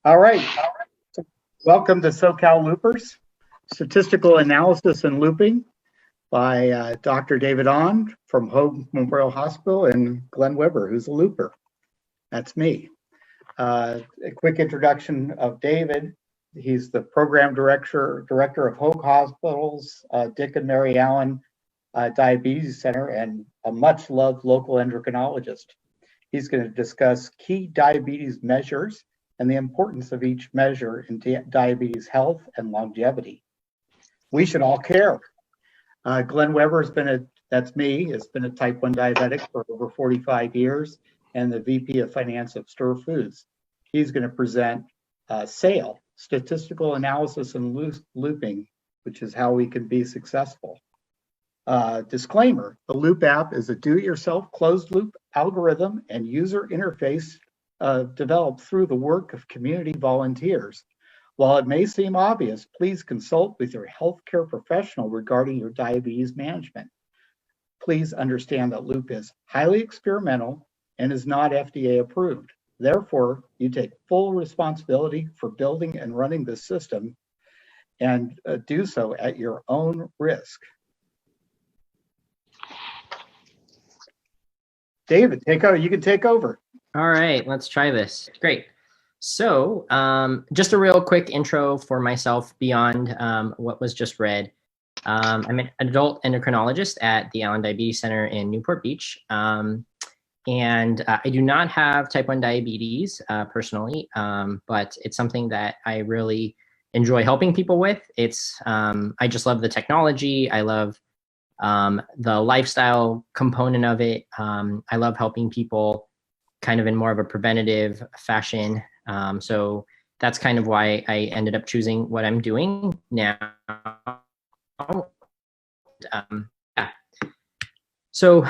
All right. Welcome to SoCal Loopers, Statistical Analysis and Looping by Dr. David Ahn from Hoag Hospital and Glenn Weber, who's a looper. That's me. A quick introduction of David. He's the program director of Hoag Hospital's Dick and Mary Allen Diabetes Center and a much loved local endocrinologist. He's going to discuss key diabetes measures and the importance of each measure in diabetes health and longevity. We should all care. Glenn Weber has been that's me, has been a type 1 diabetic for over 45 years and the VP of Finance of Stir Foods. He's going to present SAIL, Statistical Analysis and Looping, which is how we can be successful. Disclaimer, the Loop app is a do-it-yourself closed loop algorithm and user interface developed through the work of community volunteers. While it may seem obvious, please consult with your healthcare professional regarding your diabetes management. Please understand that Loop is highly experimental and is not FDA approved. Therefore, you take full responsibility for building and running this system and do so at your own risk. David, you can take over. All right, let's try this. Great. So just a real quick intro for myself beyond what was just read. I'm an adult endocrinologist at the Allen Diabetes Center in Newport Beach. And I do not have type 1 diabetes personally, but it's something that I really enjoy helping people with. I just love the technology. I love the lifestyle component of it. I love helping people kind of in more of a preventative fashion. So that's kind of why I ended up choosing what I'm doing now. Yeah. So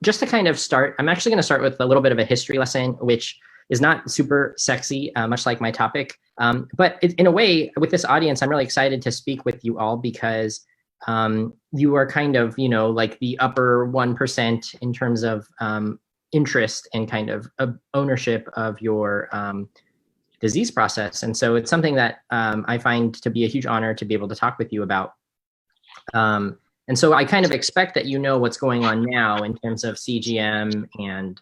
just to kind of start, I'm actually going to start with a little bit of a history lesson, which is not super sexy, much like my topic. But in a way, with this audience, I'm really excited to speak with you all because you are kind of, like the upper 1% in terms of interest and kind of ownership of your disease process. And so it's something that I find to be a huge honor to be able to talk with you about. And so I kind of expect that you know what's going on now in terms of CGM and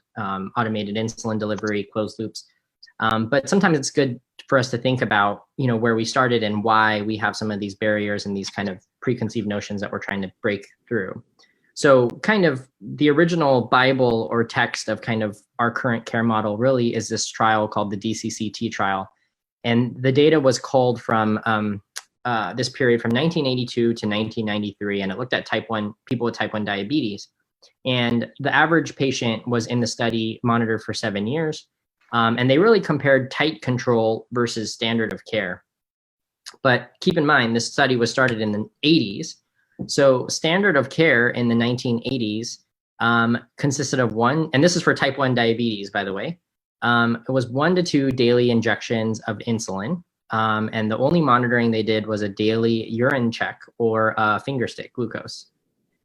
automated insulin delivery, closed loops. But sometimes it's good for us to think about, where we started and why we have some of these barriers and these kind of preconceived notions that we're trying to break through. So kind of the original Bible or text of kind of our current care model really is this trial called the DCCT trial. And the data was culled from this period from 1982 to 1993, and it looked at people with type 1 diabetes. And the average patient was in the study monitored for 7 years. And they really compared tight control versus standard of care. But keep in mind, this study was started in the 80s. So standard of care in the 1980s consisted of and this is for type 1 diabetes, by the way, it was 1 to 2 daily injections of insulin. And the only monitoring they did was a daily urine check or a finger stick glucose.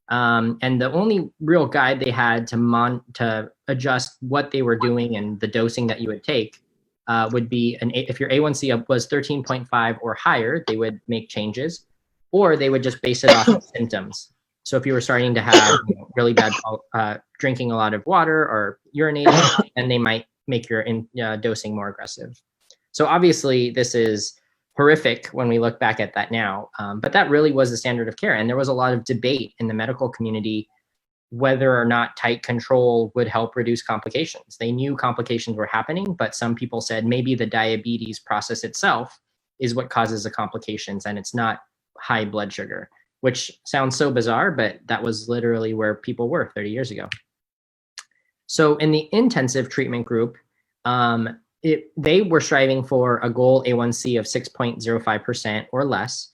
And the only real guide they had to adjust what they were doing and the dosing that you would take would be if your A1c was 13.5 or higher, they would make changes, or they would just base it off of symptoms. So if you were starting to have really bad drinking a lot of water or urinating, then they might make your dosing more aggressive. So obviously this is horrific when we look back at that now, but that really was the standard of care. And there was a lot of debate in the medical community whether or not tight control would help reduce complications. They knew complications were happening, but some people said maybe the diabetes process itself is what causes the complications and it's not high blood sugar, which sounds so bizarre, but that was literally where people were 30 years ago. So in the intensive treatment group, they were striving for a goal A1c of 6.05% or less,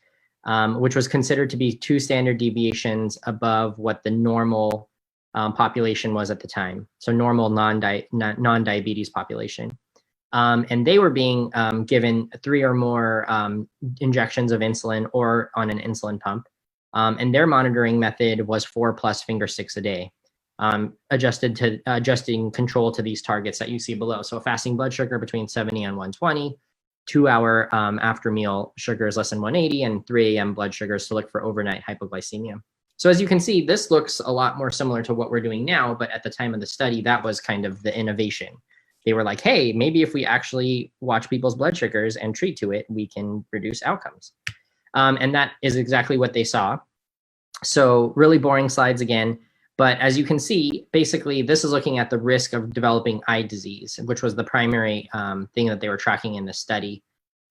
which was considered to be 2 standard deviations above what the normal population was at the time. So normal non-diabetes population. And they were being given 3 or more injections of insulin or on an insulin pump. And their monitoring method was 4+ finger sticks a day. Adjusting control to these targets that you see below. So fasting blood sugar between 70 and 120, 2-hour after meal sugars less than 180 and 3 a.m. blood sugars to look for overnight hypoglycemia. So as you can see, this looks a lot more similar to what we're doing now, but at the time of the study, that was kind of the innovation. They were like, hey, maybe if we actually watch people's blood sugars and treat to it, we can reduce outcomes. And that is exactly what they saw. So really boring slides again. But as you can see, basically, this is looking at the risk of developing eye disease, which was the primary thing that they were tracking in the study.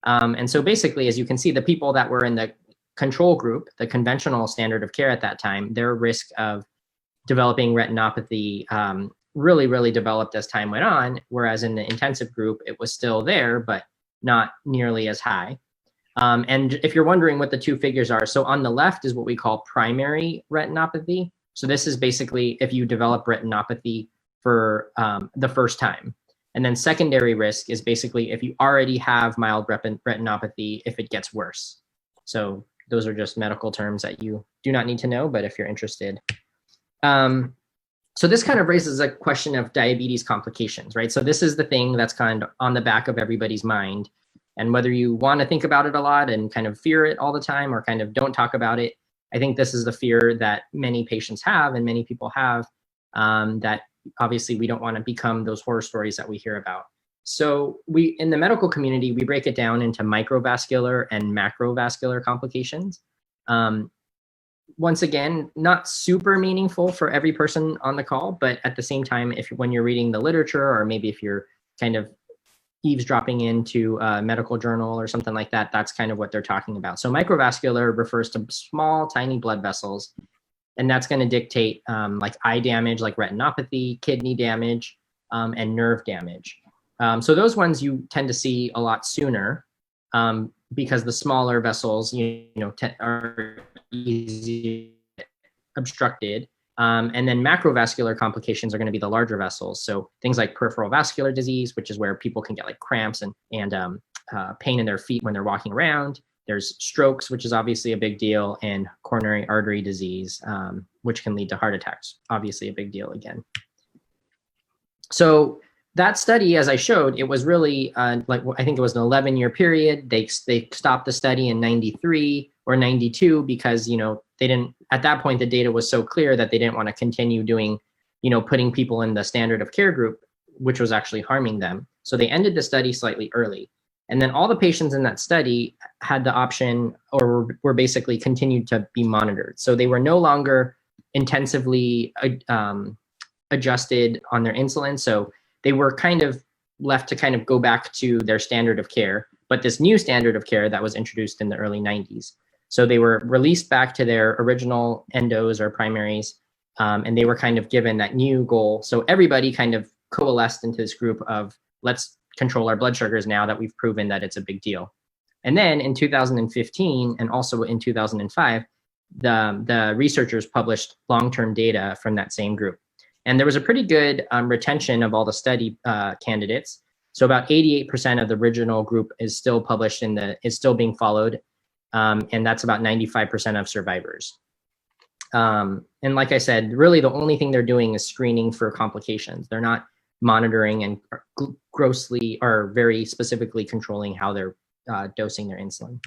And so basically, as you can see, the people that were in the control group, the conventional standard of care at that time, their risk of developing retinopathy really developed as time went on, whereas in the intensive group, it was still there, but not nearly as high. And if you're wondering what the two figures are, so on the left is what we call primary retinopathy. So this is basically if you develop retinopathy for the first time. And then secondary risk is basically if you already have mild retinopathy, if it gets worse. So those are just medical terms that you do not need to know, but if you're interested. So this kind of raises a question of diabetes complications, right? So this is the thing that's kind of on the back of everybody's mind. And whether you want to think about it a lot and kind of fear it all the time or kind of don't talk about it, I think this is the fear that many patients have and many people have, that obviously we don't want to become those horror stories that we hear about. So we, in the medical community, we break it down into microvascular and macrovascular complications. Once again, not super meaningful for every person on the call, but at the same time, when you're reading the literature, or maybe if you're kind of eavesdropping into a medical journal or something like that, that's kind of what they're talking about. So microvascular refers to small, tiny blood vessels, and that's going to dictate like eye damage, like retinopathy, kidney damage, and nerve damage. So those ones you tend to see a lot sooner because the smaller vessels, are easy obstructed. And then macrovascular complications are going to be the larger vessels. So things like peripheral vascular disease, which is where people can get like cramps and pain in their feet when they're walking around. There's strokes, which is obviously a big deal, and coronary artery disease, which can lead to heart attacks. Obviously a big deal again. So that study, as I showed, it was really like, I think it was an 11-year period. They stopped the study in 93 or 92 because, they didn't, at that point, the data was so clear that they didn't want to continue doing, putting people in the standard of care group, which was actually harming them. So they ended the study slightly early. And then all the patients in that study had the option or were basically continued to be monitored. So they were no longer intensively adjusted on their insulin. So they were kind of left to kind of go back to their standard of care, but this new standard of care that was introduced in the early 90s. So they were released back to their original endos or primaries, and they were kind of given that new goal. So everybody kind of coalesced into this group of, let's control our blood sugars now that we've proven that it's a big deal. And then in 2015 and also in 2005, the researchers published long-term data from that same group. And there was a pretty good retention of all the study candidates. So about 88% of the original group is still published is still being followed. And that's about 95% of survivors. And like I said, really the only thing they're doing is screening for complications. They're not monitoring and grossly or very specifically controlling how they're dosing their insulin.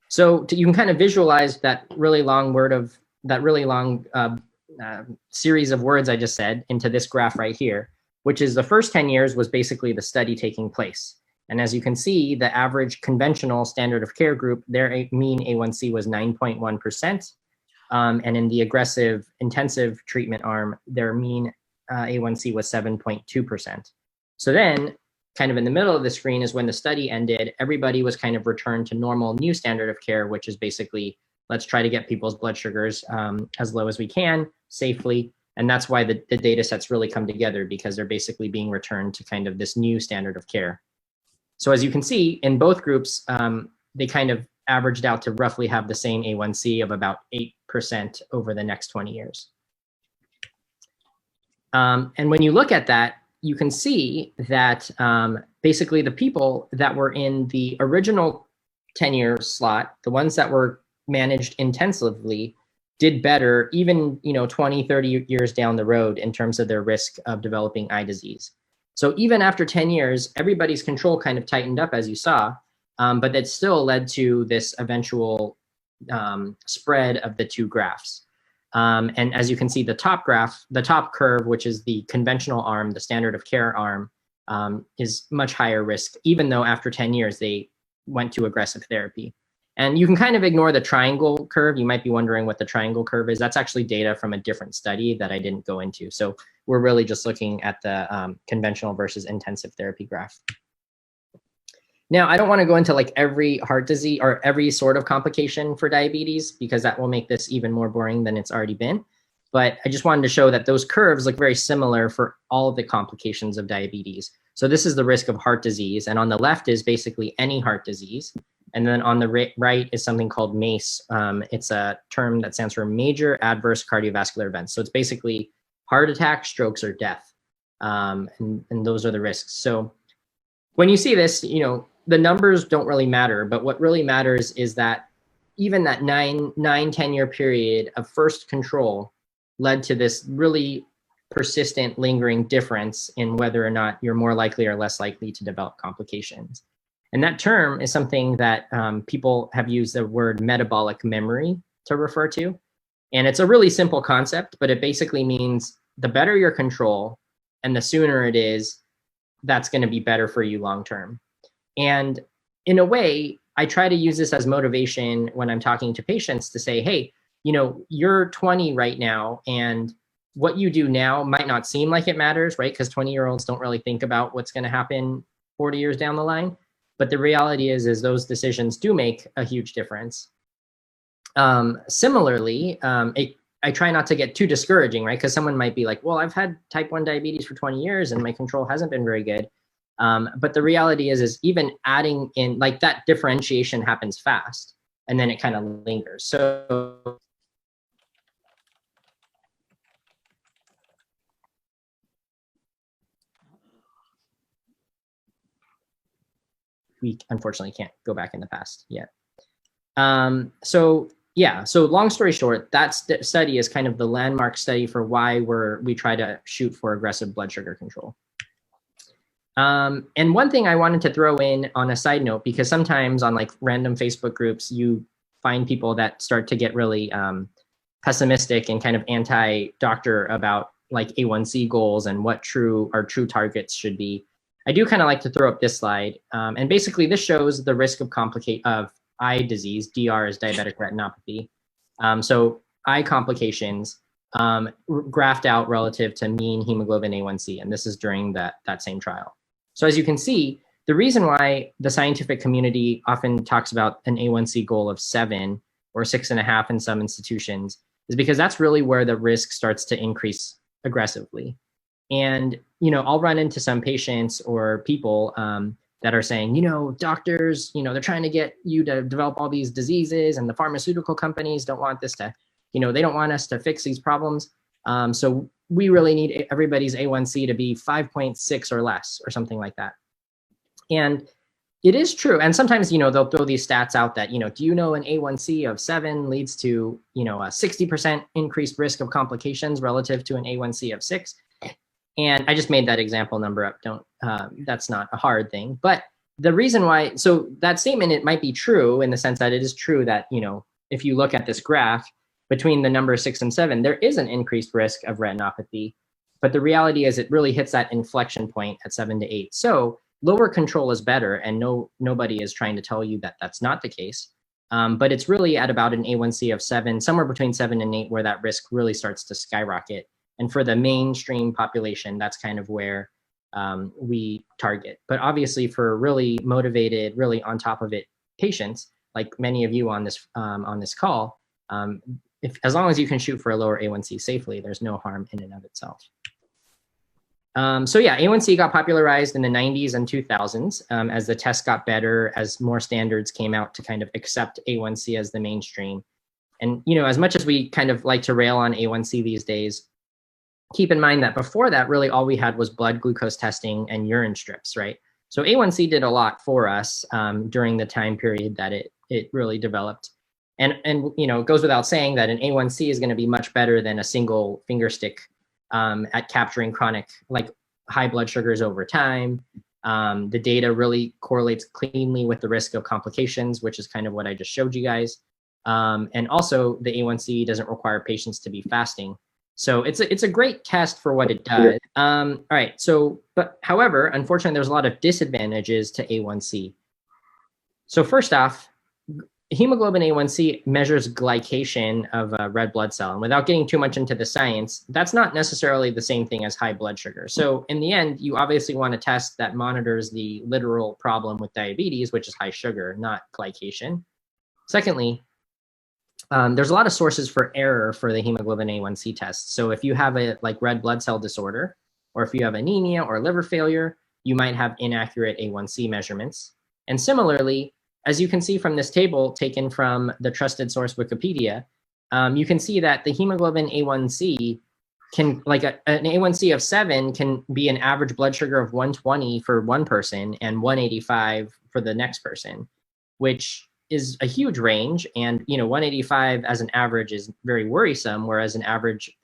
So you can kind of visualize that really long series of words I just said into this graph right here, which is the first 10 years was basically the study taking place. And as you can see, the average conventional standard of care group, their mean A1C was 9.1%. And in the aggressive intensive treatment arm, their mean A1C was 7.2%. So then kind of in the middle of the screen is when the study ended, everybody was kind of returned to normal new standard of care, which is basically, let's try to get people's blood sugars as low as we can safely. And that's why the data sets really come together, because they're basically being returned to kind of this new standard of care. So as you can see, in both groups, they kind of averaged out to roughly have the same A1C of about 8% over the next 20 years. And when you look at that, you can see that basically the people that were in the original 10-year slot, the ones that were managed intensively, did better even 20, 30 years down the road in terms of their risk of developing eye disease. So even after 10 years, everybody's control kind of tightened up, as you saw, but it still led to this eventual spread of the two graphs. And as you can see, the top graph, the top curve, which is the conventional arm, the standard of care arm, is much higher risk, even though after 10 years they went to aggressive therapy. And you can kind of ignore the triangle curve. You might be wondering what the triangle curve is. That's actually data from a different study that I didn't go into. So we're really just looking at the conventional versus intensive therapy graph. Now, I don't want to go into like every heart disease or every sort of complication for diabetes, because that will make this even more boring than it's already been. But I just wanted to show that those curves look very similar for all of the complications of diabetes. So this is the risk of heart disease. And on the left is basically any heart disease. And then on the right is something called MACE. It's a term that stands for major adverse cardiovascular events. So it's basically heart attack, strokes, or death. And those are the risks. So when you see this, you know, the numbers don't really matter, but what really matters is that even that 10-year period of first control led to this really persistent, lingering difference in whether or not you're more likely or less likely to develop complications. And that term is something that people have used the word metabolic memory to refer to. And it's a really simple concept, but it basically means the better your control and the sooner it is, that's going to be better for you long term. And in a way, I try to use this as motivation when I'm talking to patients to say, hey, you know, you're 20 right now, and what you do now might not seem like it matters, right? Because 20-year-olds don't really think about what's going to happen 40 years down the line. But the reality is those decisions do make a huge difference. Similarly, I try not to get too discouraging, right? Because someone might be like, well, I've had type 1 diabetes for 20 years and my control hasn't been very good. But the reality is even adding in, like, that differentiation happens fast and then it kind of lingers. So we unfortunately can't go back in the past yet. So long story short, that study is kind of the landmark study for why we try to shoot for aggressive blood sugar control. And one thing I wanted to throw in on a side note, because sometimes on like random Facebook groups, you find people that start to get really pessimistic and kind of anti-doctor about like A1c goals and what our true targets should be. I do kind of like to throw up this slide. And basically this shows the risk of eye disease. DR is diabetic retinopathy. So eye complications graphed out relative to mean hemoglobin A1c. And this is during that same trial. So as you can see, the reason why the scientific community often talks about an A1c goal of 7 or 6.5 in some institutions is because that's really where the risk starts to increase aggressively. And, you know, I'll run into some patients or people that are saying, you know, doctors, you know, they're trying to get you to develop all these diseases, and the pharmaceutical companies don't want this to, you know, they don't want us to fix these problems. So we really need everybody's A1c to be 5.6 or less or something like that. And it is true. And sometimes, you know, they'll throw these stats out that, you know, do you know an A1c of 7 leads to, you know, a 60% increased risk of complications relative to an A1c of 6. And I just made that example number up. That's not a hard thing. But the reason why, so that statement, it might be true in the sense that it is true that, you know, if you look at this graph between the number 6 and 7, there is an increased risk of retinopathy. But the reality is it really hits that inflection point at 7 to 8. So lower control is better, and nobody is trying to tell you that that's not the case. But it's really at about an A1c of 7, somewhere between 7 and 8, where that risk really starts to skyrocket. And for the mainstream population, that's kind of where we target. But obviously for really motivated, really on top of it patients, like many of you on this call, as long as you can shoot for a lower A1c safely, there's no harm in and of itself. So yeah, A1c got popularized in the 90s and 2000s as the test got better, as more standards came out to kind of accept A1c as the mainstream. And, you know, as much as we kind of like to rail on A1c these days, keep in mind that before that, really all we had was blood glucose testing and urine strips, right? So A1c did a lot for us during the time period that it really developed. And you know, it goes without saying that an A1c is going to be much better than a single finger stick at capturing chronic, like, high blood sugars over time. The data really correlates cleanly with the risk of complications, which is kind of what I just showed you guys. And also the A1C doesn't require patients to be fasting. So it's a great test for what it does. All right, so, but however, unfortunately, there's a lot of disadvantages to A1C. So first off, hemoglobin A1C measures glycation of a red blood cell. And without getting too much into the science, that's not necessarily the same thing as high blood sugar. So in the end, you obviously want a test that monitors the literal problem with diabetes, which is high sugar, not glycation. Secondly, there's a lot of sources for error for the hemoglobin A1C test. So if you have a red blood cell disorder, or if you have anemia or liver failure, you might have inaccurate A1C measurements. And similarly, as you can see from this table taken from the trusted source Wikipedia, you can see that the hemoglobin A1C can, an A1C of 7 can be an average blood sugar of 120 for one person and 185 for the next person, which is a huge range. And 185 as an average is very worrisome, whereas an average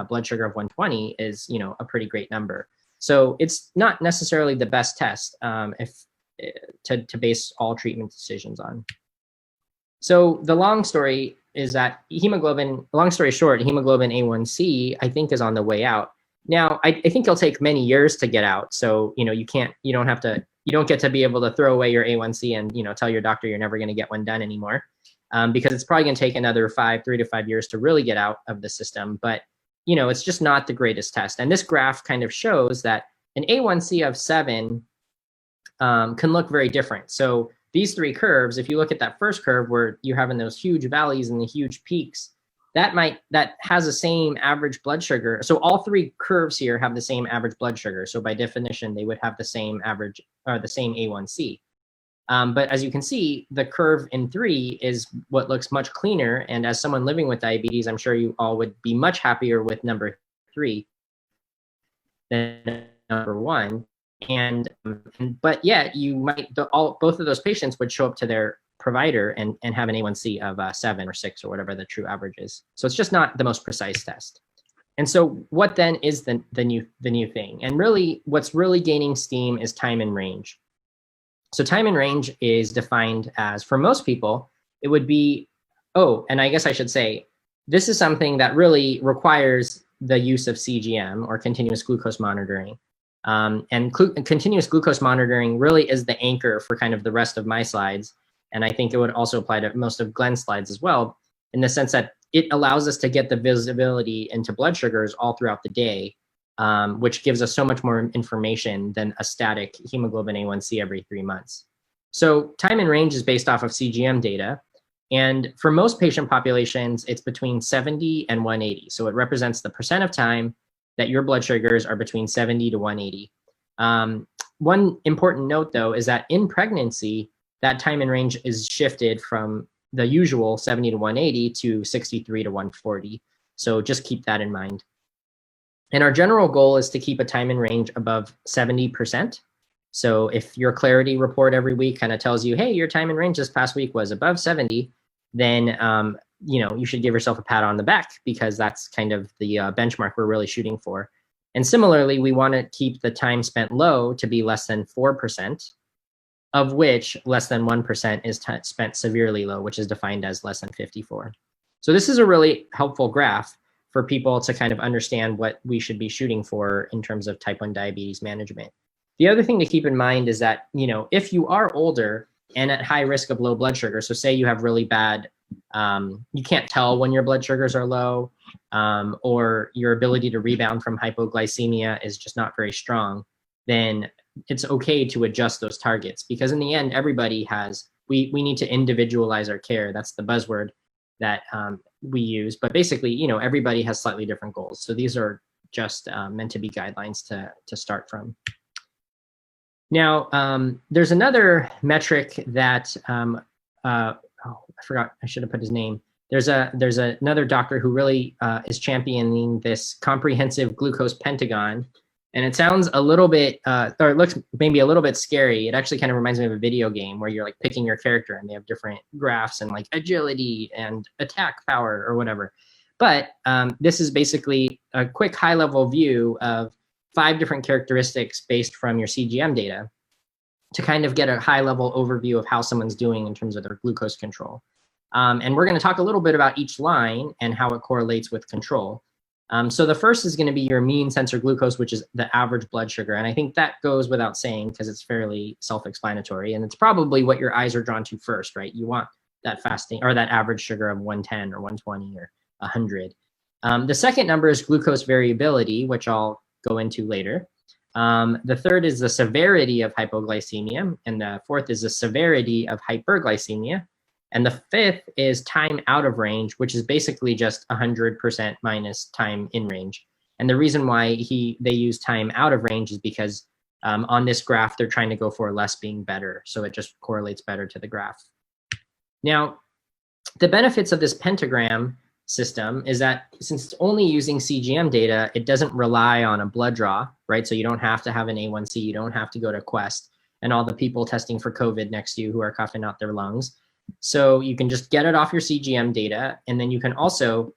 blood sugar of 120 is a pretty great number. So it's not necessarily the best test to base all treatment decisions on. So the long story is that long story short, hemoglobin A1C, I think, is on the way out. Now, I think it'll take many years to get out. So, you don't get to be able to throw away your A1C and, tell your doctor you're never going to get one done anymore, because it's probably going to take another 3 to 5 years to really get out of the system. But, it's just not the greatest test. And this graph kind of shows that an A1C of 7 can look very different. So these three curves, if you look at that first curve where you're having those huge valleys and the huge peaks, that has the same average blood sugar. So all three curves here have the same average blood sugar. So by definition, they would have the same average or the same A1C. But as you can see, the curve in 3 is what looks much cleaner. And as someone living with diabetes, I'm sure you all would be much happier with number 3 than number 1. But yet you might, both of those patients would show up to their provider and have an A1C of 7 or 6 or whatever the true average is. So it's just not the most precise test. And so what then is the new thing? And really what's really gaining steam is time in range. So time in range is defined as, for most people, it would be, and I guess I should say, this is something that really requires the use of CGM, or continuous glucose monitoring. And continuous glucose monitoring really is the anchor for kind of the rest of my slides. And I think it would also apply to most of Glenn's slides as well, in the sense that it allows us to get the visibility into blood sugars all throughout the day, which gives us so much more information than a static hemoglobin A1C every 3 months. So time in range is based off of CGM data. And for most patient populations, it's between 70 and 180. So it represents the percent of time that your blood sugars are between 70 to 180. One important note, though, is that in pregnancy, that time in range is shifted from the usual 70 to 180 to 63 to 140. So just keep that in mind. And our general goal is to keep a time in range above 70%. So if your clarity report every week kind of tells you, hey, your time in range this past week was above 70, then you should give yourself a pat on the back, because that's kind of the benchmark we're really shooting for. And similarly, we want to keep the time spent low to be less than 4%, of which less than 1% is spent severely low, which is defined as less than 54. So this is a really helpful graph for people to kind of understand what we should be shooting for in terms of type 1 diabetes management. The other thing to keep in mind is that, if you are older and at high risk of low blood sugar, so say you have really bad, you can't tell when your blood sugars are low, or your ability to rebound from hypoglycemia is just not very strong, then it's okay to adjust those targets, because in the end, everybody has, we need to individualize our care. That's the buzzword that we use. But basically, everybody has slightly different goals. So these are just meant to be guidelines to start from. Now, there's another metric that, I forgot, I should have put his name. There's another doctor who really is championing this comprehensive glucose Pentagon. And it sounds a little bit, or it looks maybe a little bit scary. It actually kind of reminds me of a video game where you're like picking your character and they have different graphs and like agility and attack power or whatever. But this is basically a quick high level view of 5 different characteristics based from your CGM data. to kind of get a high level overview of how someone's doing in terms of their glucose control. And we're going to talk a little bit about each line and how it correlates with control. So the first is going to be your mean sensor glucose, which is the average blood sugar. And I think that goes without saying because it's fairly self-explanatory. And it's probably what your eyes are drawn to first, right? You want that fasting or that average sugar of 110 or 120 or 100. The second number is glucose variability, which I'll go into later. The third is the severity of hypoglycemia. And the fourth is the severity of hyperglycemia. And the fifth is time out of range, which is basically just 100% minus time in range. And the reason why they use time out of range is because on this graph, they're trying to go for less being better. So it just correlates better to the graph. Now, the benefits of this pentagram system is that since it's only using CGM data, it doesn't rely on a blood draw, right? So you don't have to have an A1C, you don't have to go to Quest and all the people testing for COVID next to you who are coughing out their lungs. So you can just get it off your CGM data, and then you can also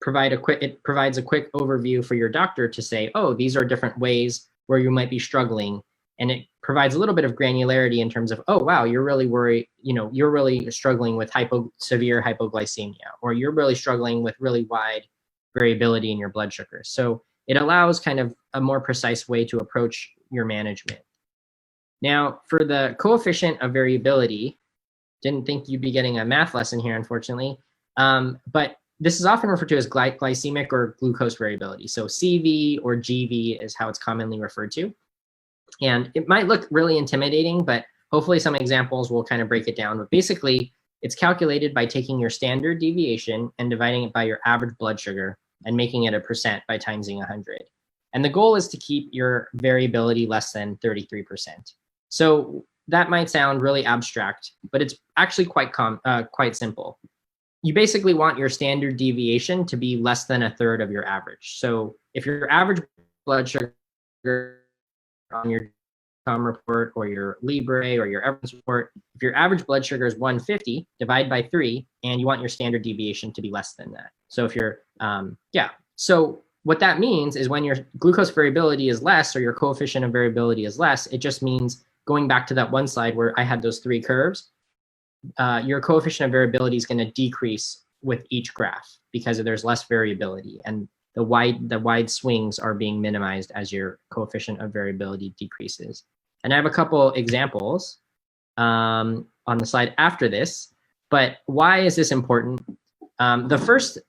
it provides a quick overview for your doctor to say, oh, these are different ways where you might be struggling. And it provides a little bit of granularity in terms of, oh, wow, you're really worried, you're really struggling with severe hypoglycemia, or you're really struggling with really wide variability in your blood sugar. So it allows kind of a more precise way to approach your management. Now, for the coefficient of variability, didn't think you'd be getting a math lesson here, unfortunately. But this is often referred to as glycemic or glucose variability. So CV or GV is how it's commonly referred to. And it might look really intimidating, but hopefully some examples will kind of break it down. But basically, it's calculated by taking your standard deviation and dividing it by your average blood sugar and making it a percent by timesing 100. And the goal is to keep your variability less than 33%. So that might sound really abstract, but it's actually quite simple. You basically want your standard deviation to be less than a third of your average. So if your average blood sugar on your Com report or your Libre or your Everest report, if your average blood sugar is 150, divide by 3, and you want your standard deviation to be less than that. So if you're, So what that means is when your glucose variability is less or your coefficient of variability is less, it just means going back to that one slide where I had those 3 curves, your coefficient of variability is going to decrease with each graph because there's less variability, and the wide swings are being minimized as your coefficient of variability decreases. And I have a couple examples on the slide after this, but why is this important? The first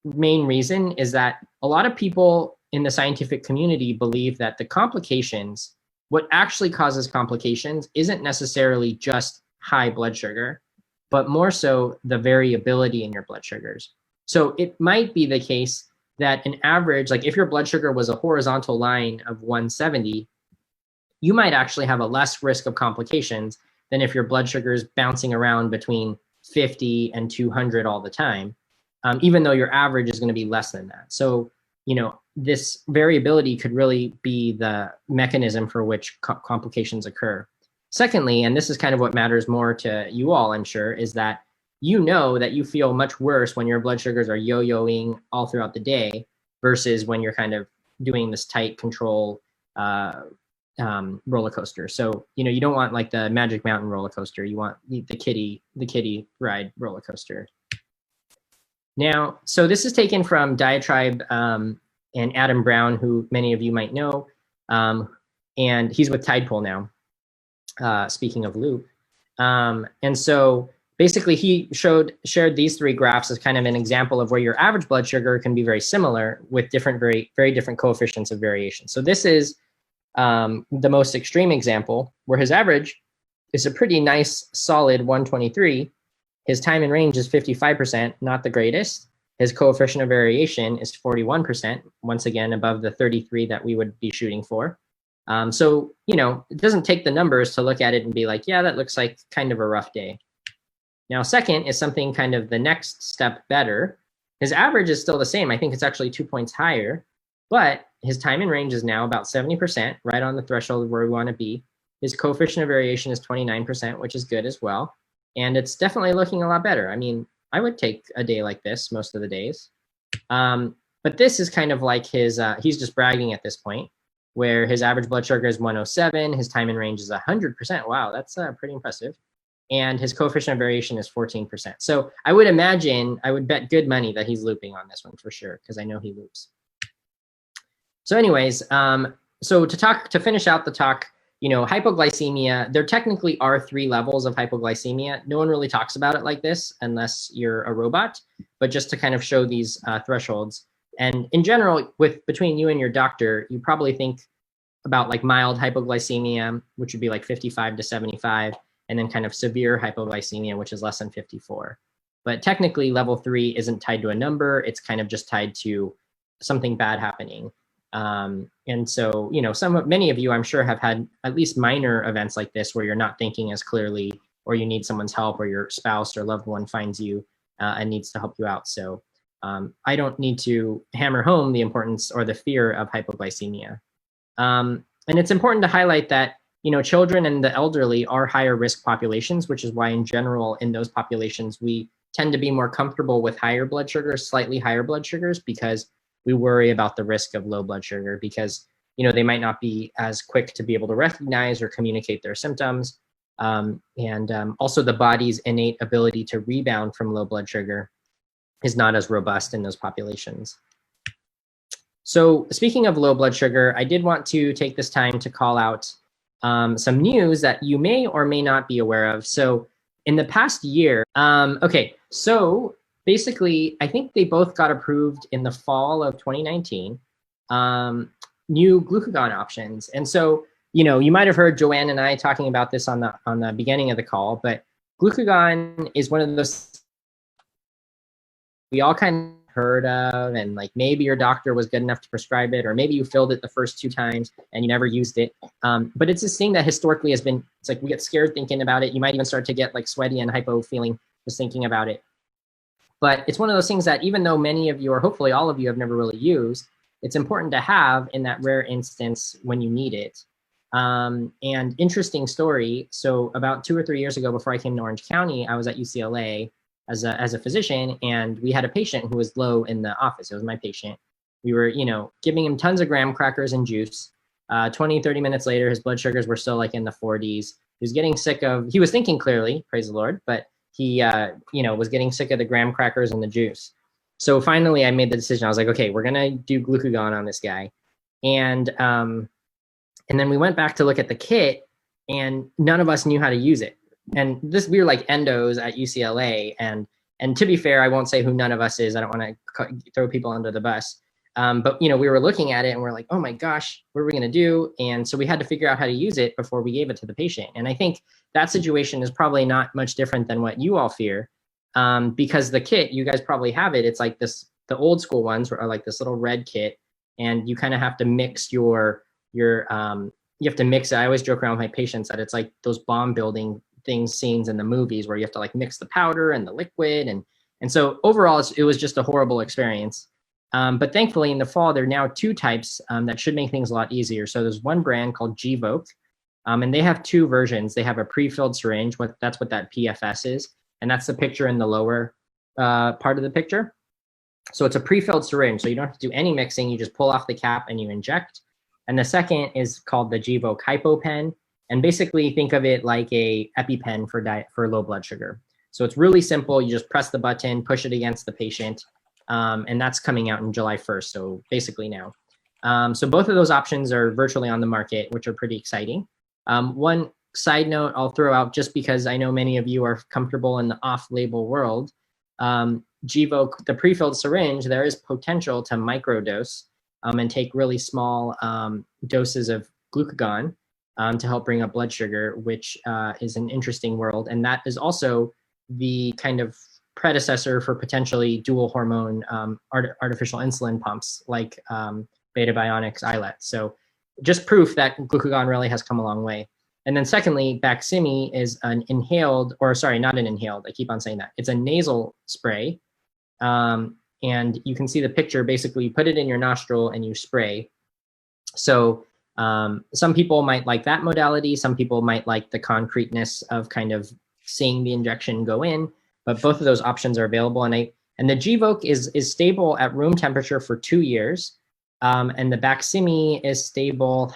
main reason is that a lot of people in the scientific community believe that the complications, what actually causes complications isn't necessarily just high blood sugar, but more so the variability in your blood sugars. So it might be the case that an average, like if your blood sugar was a horizontal line of 170, you might actually have a less risk of complications than if your blood sugar is bouncing around between 50 and 200 all the time, even though your average is going to be less than that. So, this variability could really be the mechanism for which complications occur. Secondly, and this is kind of what matters more to you all, I'm sure, is that that you feel much worse when your blood sugars are yo-yoing all throughout the day versus when you're kind of doing this tight control roller coaster. So, you don't want like the Magic Mountain roller coaster. You want the kiddie ride roller coaster. Now, so this is taken from Diatribe and Adam Brown, who many of you might know, and he's with Tidepool now, speaking of Loop. And so basically he shared these 3 graphs as kind of an example of where your average blood sugar can be very similar with different, very different coefficients of variation. So this is the most extreme example where his average is a pretty nice solid 123. His time in range is 55%, not the greatest. His coefficient of variation is 41%, once again, above the 33 that we would be shooting for. So, it doesn't take the numbers to look at it and be like, yeah, that looks like kind of a rough day. Now, second is something kind of the next step better. His average is still the same. I think it's actually 2 points higher, but his time in range is now about 70%, right on the threshold where we want to be. His coefficient of variation is 29%, which is good as well. And it's definitely looking a lot better. I mean, I would take a day like this most of the days. But this is kind of like his, he's just bragging at this point. where his average blood sugar is 107, his time in range is 100%. Wow, that's pretty impressive. And his coefficient of variation is 14%. So I would imagine, I would bet good money that he's looping on this one for sure, because I know he loops. So anyways, so to finish out the talk, hypoglycemia, there technically are 3 levels of hypoglycemia. No one really talks about it like this unless you're a robot, but just to kind of show these thresholds. And in general, between you and your doctor, you probably think about like mild hypoglycemia, which would be like 55 to 75, and then kind of severe hypoglycemia, which is less than 54. But technically, level 3 isn't tied to a number. It's kind of just tied to something bad happening. And so, many of you, I'm sure, have had at least minor events like this where you're not thinking as clearly, or you need someone's help, or your spouse or loved one finds you and needs to help you out. So I don't need to hammer home the importance or the fear of hypoglycemia. And it's important to highlight that, children and the elderly are higher risk populations, which is why in general, in those populations, we tend to be more comfortable with higher blood sugars, slightly higher blood sugars, because we worry about the risk of low blood sugar because, they might not be as quick to be able to recognize or communicate their symptoms. Also the body's innate ability to rebound from low blood sugar is not as robust in those populations. So speaking of low blood sugar, I did want to take this time to call out some news that you may or may not be aware of. So in the past year, so basically, I think they both got approved in the fall of 2019, new glucagon options. And so, you might have heard Joanne and I talking about this on the beginning of the call, but glucagon is one of those we all kind of heard of, and like maybe your doctor was good enough to prescribe it, or maybe you filled it the first 2 times and you never used it. But it's this thing that historically has been, it's like we get scared thinking about it. You might even start to get like sweaty and hypo feeling just thinking about it. But it's one of those things that even though many of you, or hopefully all of you, have never really used, it's important to have in that rare instance when you need it. And interesting story. So about 2 or 3 years ago, before I came to Orange County, I was at UCLA as a physician, and we had a patient who was low in the office. It was my patient. We were, giving him tons of graham crackers and juice. 20, 30 minutes later, his blood sugars were still like in the 40s. He was getting sick of, he was thinking clearly, praise the Lord, but he, was getting sick of the graham crackers and the juice. So finally, I made the decision. I was like, okay, we're gonna do glucagon on this guy, and then we went back to look at the kit, and none of us knew how to use it. And we were like endos at UCLA, and to be fair, I won't say who none of us is. I don't want to throw people under the bus. But we were looking at it and we're like, oh my gosh, what are we gonna do? And so we had to figure out how to use it before we gave it to the patient. And I think that situation is probably not much different than what you all fear, because the kit, you guys probably have it. It's like this, the old school ones are like this little red kit, and you kind of have to mix you have to mix it. I always joke around with my patients that it's like those bomb building scenes in the movies where you have to like mix the powder and the liquid. And so overall, it was just a horrible experience. But thankfully in the fall, there are now 2 types that should make things a lot easier. So there's one brand called Gvoke, and they have 2 versions. They have a pre-filled syringe, that's what that PFS is. And that's the picture in the lower part of the picture. So it's a pre-filled syringe. So you don't have to do any mixing. You just pull off the cap and you inject. And the second is called the Gvoke HypoPen. And basically think of it like a EpiPen for low blood sugar. So it's really simple. You just press the button, push it against the patient. And that's coming out in July 1st. So basically now. So both of those options are virtually on the market, which are pretty exciting. One side note I'll throw out, just because I know many of you are comfortable in the off-label world. Gvoke, the pre-filled syringe, there is potential to microdose and take really small doses of glucagon to help bring up blood sugar, which is an interesting world. And that is also the kind of predecessor for potentially dual hormone artificial insulin pumps like Beta Bionics iLet. So just proof that glucagon really has come a long way. And then secondly, Baqsimi is an inhaled, or sorry, not an inhaled, I keep on saying that. It's a nasal spray. And you can see the picture. Basically, you put it in your nostril and you spray. So some people might like that modality. Some people might like the concreteness of kind of seeing the injection go in. But both of those options are available. And the Gvoke is stable at room temperature for 2 years. And the Baqsimi is stable,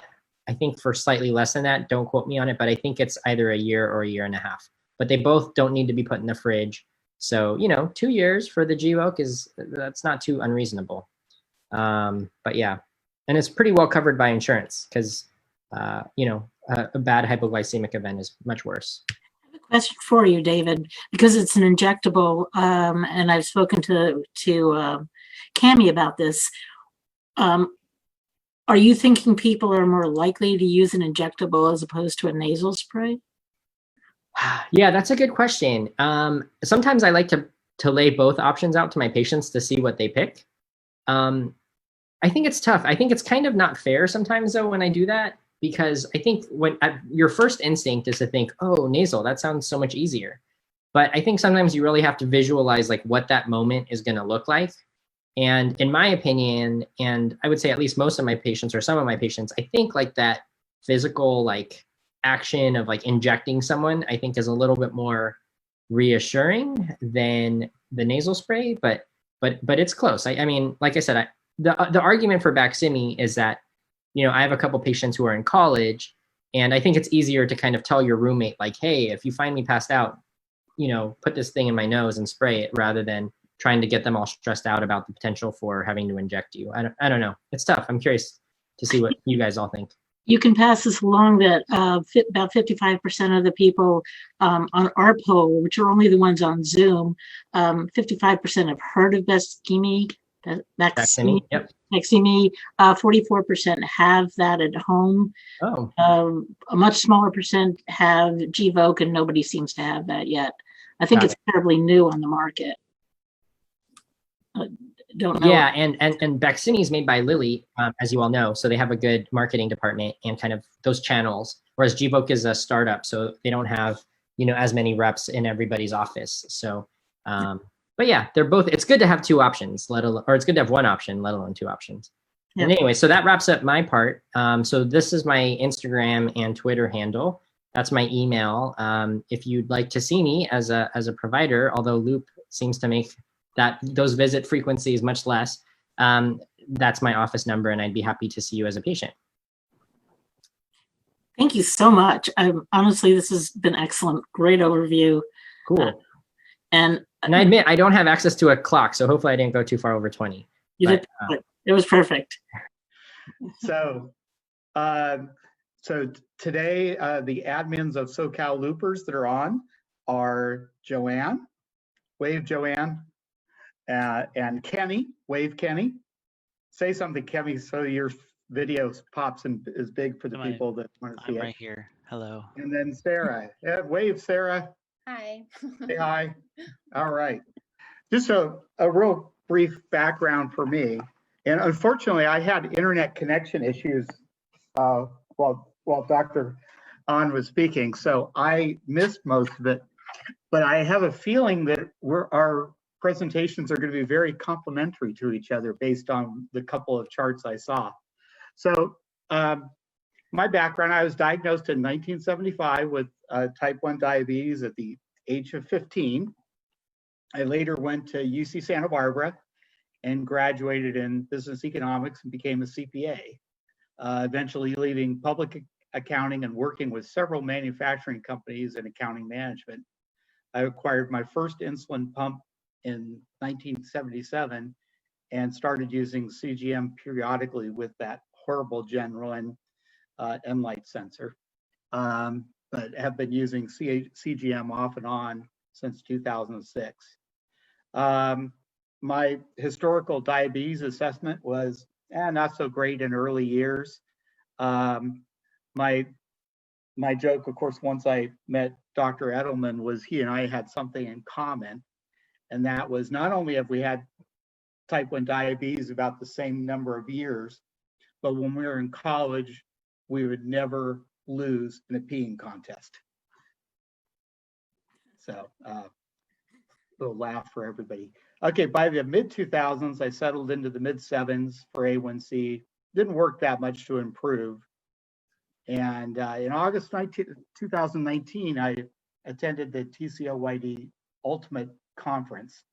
I think, for slightly less than that. Don't quote me on it, but I think it's either a year or a year and a half. But they both don't need to be put in the fridge. So, 2 years for the Gvoke that's not too unreasonable. But yeah, and it's pretty well covered by insurance because, a bad hypoglycemic event is much worse. I have a question for you, David, because it's an injectable, and I've spoken to Cami about this. Are you thinking people are more likely to use an injectable as opposed to a nasal spray? Yeah, that's a good question. Sometimes I like to lay both options out to my patients to see what they pick. I think it's tough. I think it's kind of not fair sometimes, though, when I do that, because I think your first instinct is to think, oh, nasal, that sounds so much easier. But I think sometimes you really have to visualize like what that moment is going to look like. And in my opinion, and I would say at least most of my patients or some of my patients, I think like that physical like action of like injecting someone, I think is a little bit more reassuring than the nasal spray, but it's close. I mean, like I said, the argument for Baqsimi is that, I have a couple patients who are in college, and I think it's easier to kind of tell your roommate like, hey, if you find me passed out, put this thing in my nose and spray it, rather than trying to get them all stressed out about the potential for having to inject you. I don't know. It's tough. I'm curious to see what you guys all think. You can pass this along that about 55% of the people on our poll, which are only the ones on Zoom, 55% have heard of Baqsimi. Yep. Baqsimi, 44% have that at home. Oh. A much smaller percent have Gvoke, and nobody seems to have that yet. I think it's terribly new on the market. Don't know. Yeah, and Baqsimi is made by Lilly, as you all know, so they have a good marketing department and kind of those channels. Whereas Gvoke is a startup, so they don't have as many reps in everybody's office. So, but yeah, they're both. It's good to have two options, or it's good to have one option, let alone two options. Yeah. And anyway, so that wraps up my part. So this is my Instagram and Twitter handle. That's my email. If you'd like to see me as a provider, although Loop seems to make those visit frequencies much less, that's my office number, and I'd be happy to see you as a patient. Thank you so much. Honestly, this has been excellent. Great overview. Cool. And I admit I don't have access to a clock, so hopefully I didn't go too far over 20. You did. It was perfect. So today the admins of SoCal Loopers that are on are Joanne, wave Joanne, and Kenny, wave Kenny. Say something, Kenny, so your video pops and is big for the people that want to see it. I'm right here. Hello. And then Sarah. Yeah, wave Sarah. Hi. Say hi. All right. Just a real brief background for me. And unfortunately, I had internet connection issues while Dr. Ahn was speaking, so I missed most of it. But I have a feeling that our presentations are going to be very complementary to each other based on the couple of charts I saw. So my background, I was diagnosed in 1975 with type 1 diabetes at the age of 15. I later went to UC Santa Barbara and graduated in business economics and became a CPA, eventually leaving public accounting and working with several manufacturing companies in accounting management. I acquired my first insulin pump in 1977 and started using CGM periodically with that horrible General Enlight sensor, but have been using CGM off and on since 2006. My historical diabetes assessment was not so great in early years. My joke, of course, once I met Dr. Edelman, was he and I had something in common, and that was not only have we had type 1 diabetes about the same number of years, but when we were in college, we would never lose in a peeing contest. So little laugh for everybody. Okay, by the mid-2000s, I settled into the mid-7s for A1c. Didn't work that much to improve. And in August 2019, I attended the TCOYD Ultimate Conference.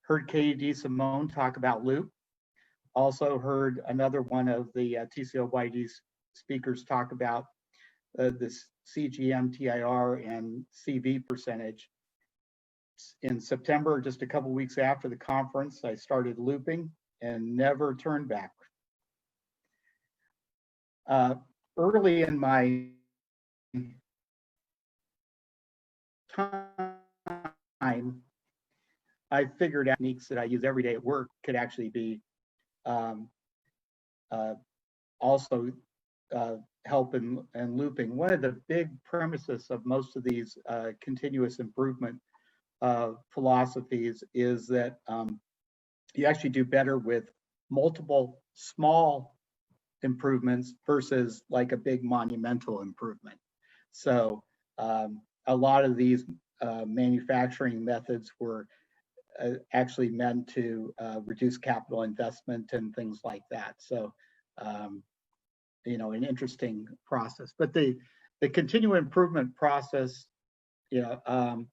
Heard Katie Simone talk about Loop. Also heard another one of the TCOYD speakers talk about this CGM, TIR, and CV percentage. In September, just a couple weeks after the conference, I started looping and never turned back. Early in my time, I figured out techniques that I use every day at work could actually be also help in looping. One of the big premises of most of these continuous improvement philosophies is that you actually do better with multiple small improvements versus like a big monumental improvement. So a lot of these manufacturing methods were actually meant to reduce capital investment and things like that. So you know, an interesting process. But the continuous improvement process, you know,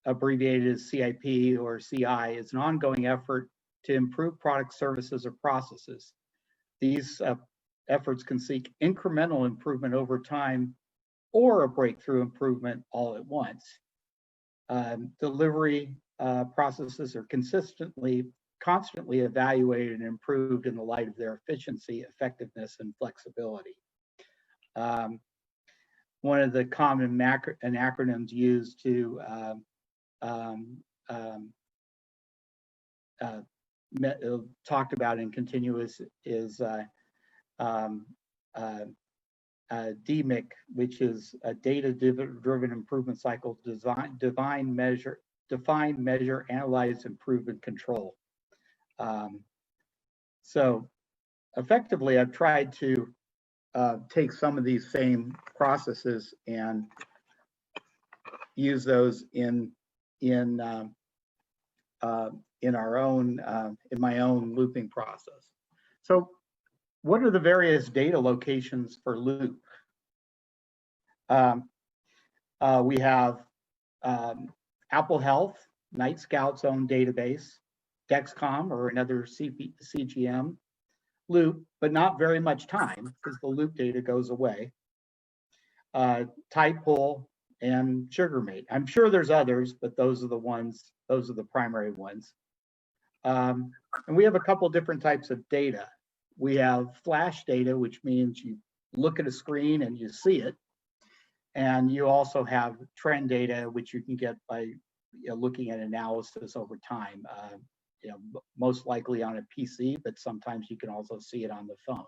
abbreviated as CIP or CI, is an ongoing effort to improve product, services, or processes. These efforts can seek incremental improvement over time or a breakthrough improvement all at once. Delivery processes are constantly evaluated and improved in the light of their efficiency, effectiveness, and flexibility. One of the common acronyms used to talked about in continuous is DMIC, which is a data-driven improvement cycle, define, measure, analyze, improve, and control. So effectively, I've tried to take some of these same processes and use those in my own looping process. So what are the various data locations for loop? We have Apple Health, Night Scout's own database, Dexcom or another CGM, loop, but not very much time because the loop data goes away. Tidepool and Sugarmate. I'm sure there's others, but those are the primary ones. And we have a couple different types of data. We have flash data, which means you look at a screen and you see it. And you also have trend data, which you can get by looking at analysis over time. You know, most likely on a PC, but sometimes you can also see it on the phone.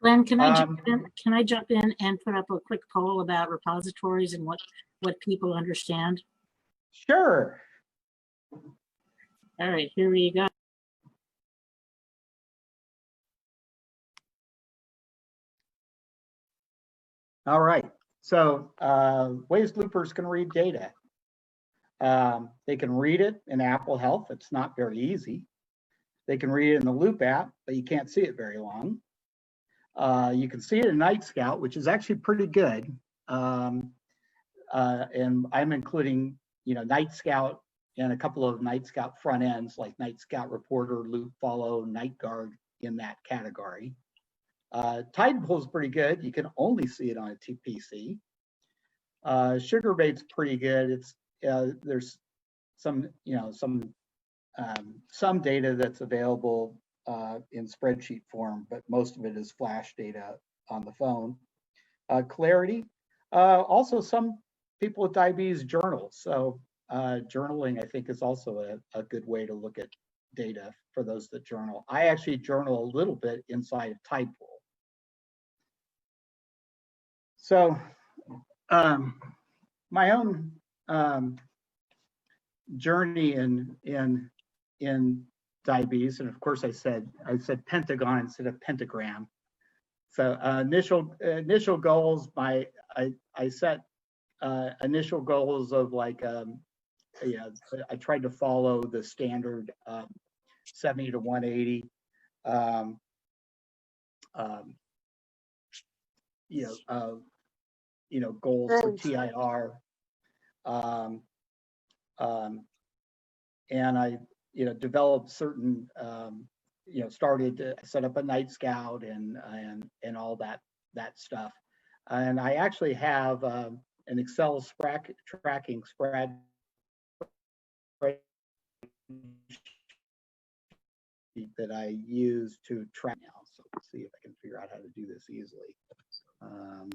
Glenn, can I jump in and put up a quick poll about repositories and what people understand? Sure. All right, here we go. All right. So ways loopers can read data. They can read it in Apple Health. It's not very easy. They can read it in the Loop app, but you can't see it very long. You can see it in Night Scout, which is actually pretty good. And I'm including, you know, Night Scout and a couple of Night Scout front ends like Night Scout Reporter, Loop Follow, Night Guard in that category. Tidepool is pretty good. You can only see it on a PC. Sugarmate's pretty good. It's there's some, you know, some data that's available in spreadsheet form, but most of it is flash data on the phone. Clarity, also some people with diabetes journal. So journaling, I think, is also a good way to look at data for those that journal. I actually journal a little bit inside of Tidepool. So my own journey in diabetes, and of course I said Pentagon instead of pentagram. So initial goals, I set initial goals of like yeah, I tried to follow the standard 70 to 180. You know, goals for TIR. And I, you know, developed certain started to set up a night scout and all that stuff. And I actually have an Excel tracking spread that I use to track now. So let's see if I can figure out how to do this easily. I'm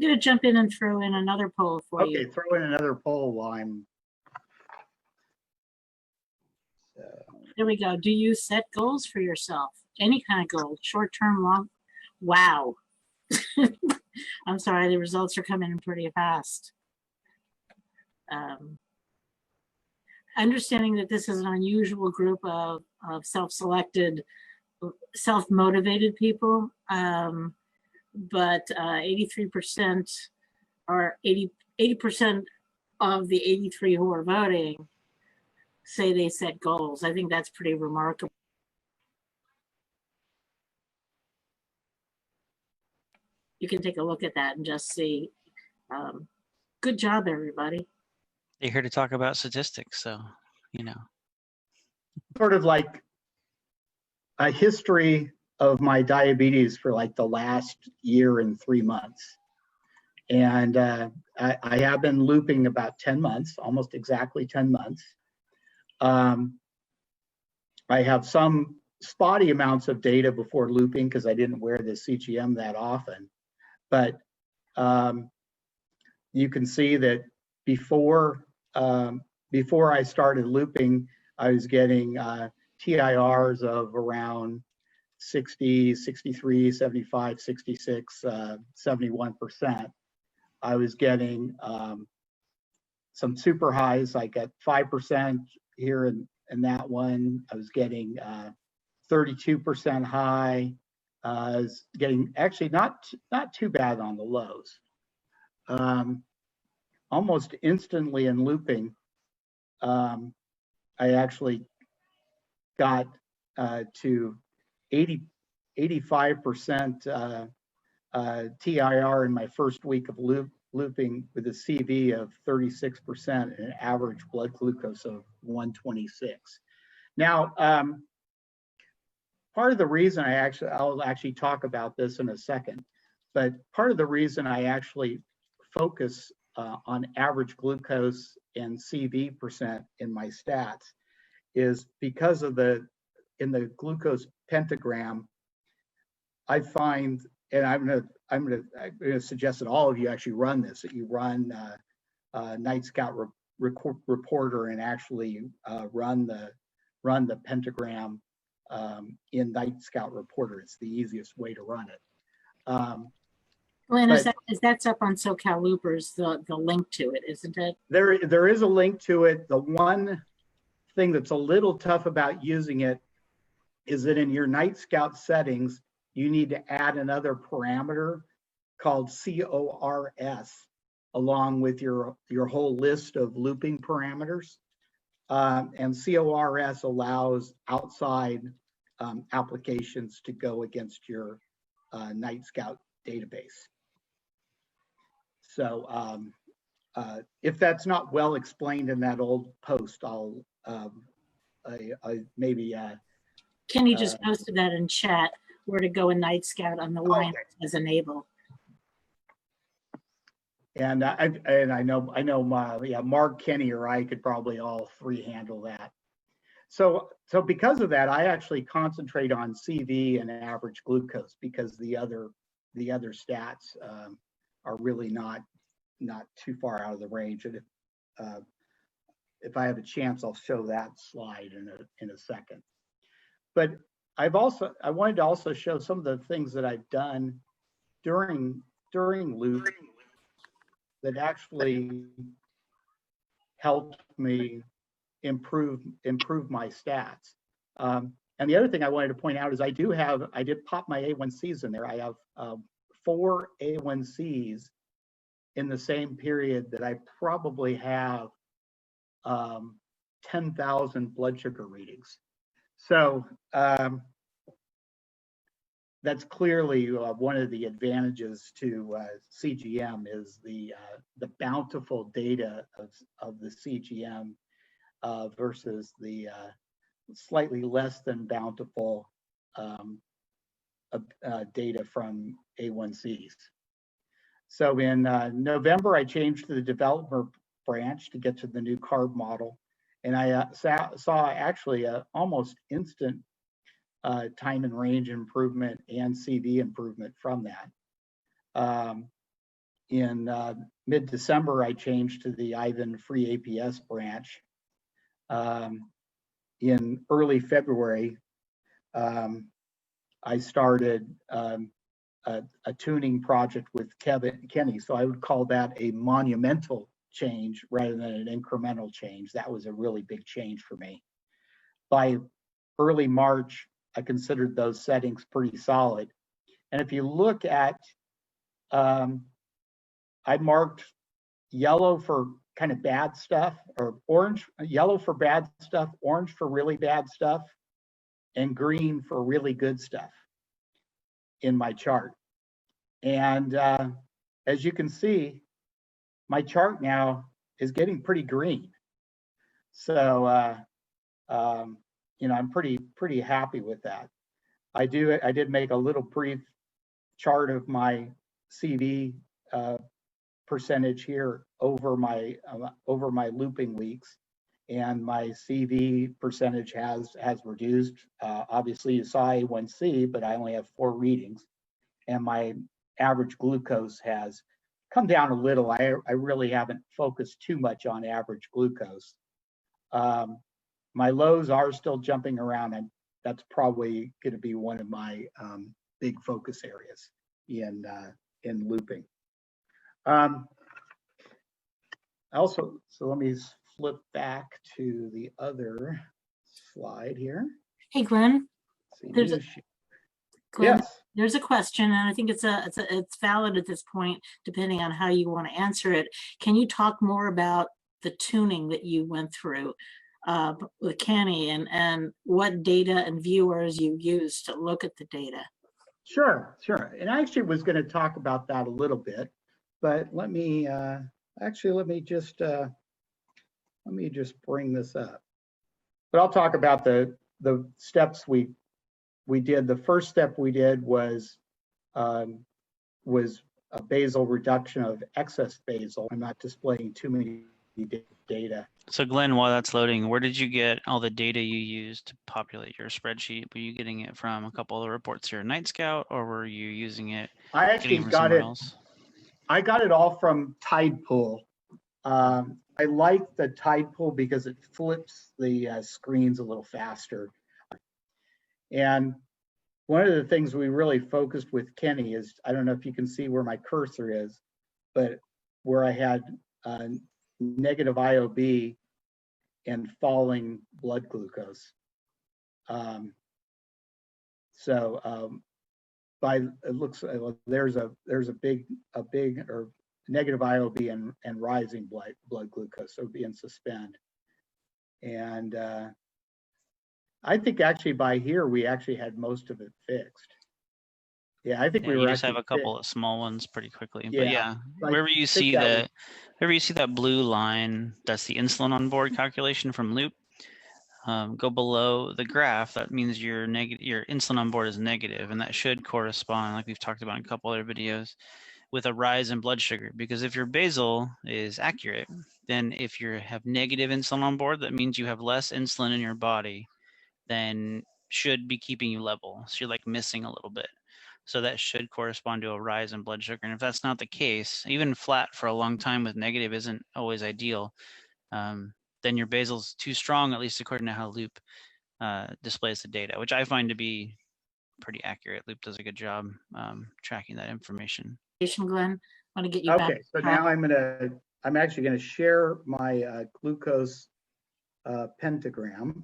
going to jump in and throw in another poll for you. Okay, throw in another poll while I'm. There we go. Do you set goals for yourself? Any kind of goal, short term, long? Wow. I'm sorry, the results are coming in pretty fast. Understanding that this is an unusual group of self-selected, self-motivated people, but 83% or 80% of the 83 who are voting say they set goals. I think that's pretty remarkable. You can take a look at that and just see. Good job, everybody. They're here to talk about statistics, so, Sort of like a history of my diabetes for like the last year and 3 months. And I have been looping about 10 months, almost exactly 10 months. I have some spotty amounts of data before looping because I didn't wear the CGM that often. But you can see that before I started looping, I was getting TIRs of around 60, 63, 75, 66, 71%. I was getting some super highs, like at 5% here in that one. I was getting 32% high. I was getting actually not too bad on the lows. Almost instantly in looping, I actually got to 85% TIR in my first week of looping with a CV of 36% and an average blood glucose of 126. Now, part of the reason I'll actually talk about this in a second, but part of the reason I actually focus on average glucose and CV percent in my stats is because of in the glucose pentagram, I find, and I'm gonna suggest that all of you actually run this, that you run Night Scout Reporter and actually run the pentagram in Night Scout Reporter. It's the easiest way to run it. Glenn, that's up on SoCal Loopers, the link to it, isn't it? There is a link to it. The one thing that's a little tough about using it is that in your Night Scout settings, you need to add another parameter called CORS along with your whole list of looping parameters. And CORS allows outside applications to go against your Night Scout database. So if that's not well explained in that old post, I'll maybe. Kenny just posted that in chat, where to go in Night Scout on the line as enable. And I know Mark, Kenny, or I could probably all three handle that. So because of that, I actually concentrate on CV and average glucose because the other stats are really not too far out of the range. And if I have a chance, I'll show that slide in a second. But I wanted to also show some of the things that I've done during loop that actually helped me improve my stats. And the other thing I wanted to point out is I did pop my A1Cs in there. I have 4 A1Cs in the same period that I probably have 10,000 blood sugar readings. So that's clearly one of the advantages to CGM is the bountiful data of the CGM versus the slightly less than bountiful data from A1Cs. So in November, I changed to the development branch to get to the new carb model. And I saw actually a almost instant time and range improvement and CV improvement from that. In mid-December, I changed to the Ivan free APS branch. In early February, I started a tuning project with Kenny. So I would call that a monumental change rather than an incremental change. That was a really big change for me. By early March, I considered those settings pretty solid. And if you look at, I marked yellow for kind of bad stuff, or orange, yellow for bad stuff, orange for really bad stuff, and green for really good stuff in my chart. And as you can see, my chart now is getting pretty green. So, you know, I'm pretty happy with that. I did make a little brief chart of my CV percentage here over my looping weeks, and my CV percentage has reduced. Obviously, you saw A1c, but I only have 4 readings, and my average glucose has come down a little. I really haven't focused too much on average glucose. My lows are still jumping around, and that's probably going to be one of my big focus areas in looping. Also, so let me flip back to the other slide here. Hey, Glenn. Glenn, yes. There's a question, and I think it's valid at this point, depending on how you want to answer it. Can you talk more about the tuning that you went through with Kenny, and what data and viewers you used to look at the data? Sure. And I actually was going to talk about that a little bit, but let me just bring this up. But I'll talk about the steps we did. The first step we did was a basal reduction of excess basal. I'm not displaying too many data. So Glenn, while that's loading, where did you get all the data you used to populate your spreadsheet? Were you getting it from a couple of the reports here at Night Scout, or were you using it? I actually got it. Else? I got it all from Tidepool. I like the Tidepool because it flips the screens a little faster. And one of the things we really focused with Kenny is, I don't know if you can see where my cursor is, but where I had negative IOB and falling blood glucose. By it looks there's a big or negative IOB and rising blood glucose, so be in suspend. And I think actually by here we actually had most of it fixed. Yeah, I think we were. You just have a couple of small ones pretty quickly. Yeah, but yeah, wherever you see that blue line, that's the insulin on board calculation from Loop. Go below the graph. That means your insulin on board is negative, and that should correspond, like we've talked about in a couple other videos, with a rise in blood sugar. Because if your basal is accurate, then if you have negative insulin on board, that means you have less insulin in your body than should be keeping you level. So you're like missing a little bit. So that should correspond to a rise in blood sugar. And if that's not the case, even flat for a long time with negative isn't always ideal. Then your basal's too strong, at least according to how Loop displays the data, which I find to be pretty accurate. Loop does a good job tracking that information. Glenn, want to get you back. Okay, so now I'm actually gonna share my glucose pentagon.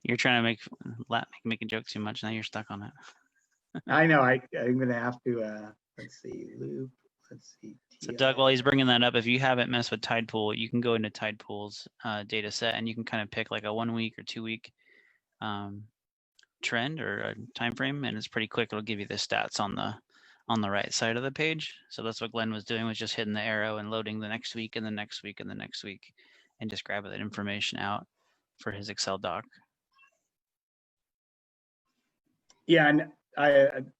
You're trying to make a joke too much. Now you're stuck on it. I know. I'm gonna have to. Let's see. Loop. Let's see. So Doug, while he's bringing that up, if you haven't messed with Tidepool, you can go into Tidepool's data set, and you can kind of pick like a 1 week or 2 week trend or a time frame, and it's pretty quick. It'll give you the stats on the right side of the page. So that's what Glenn was doing, was just hitting the arrow and loading the next week and the next week and the next week. and just grab that information out for his Excel doc. Yeah, and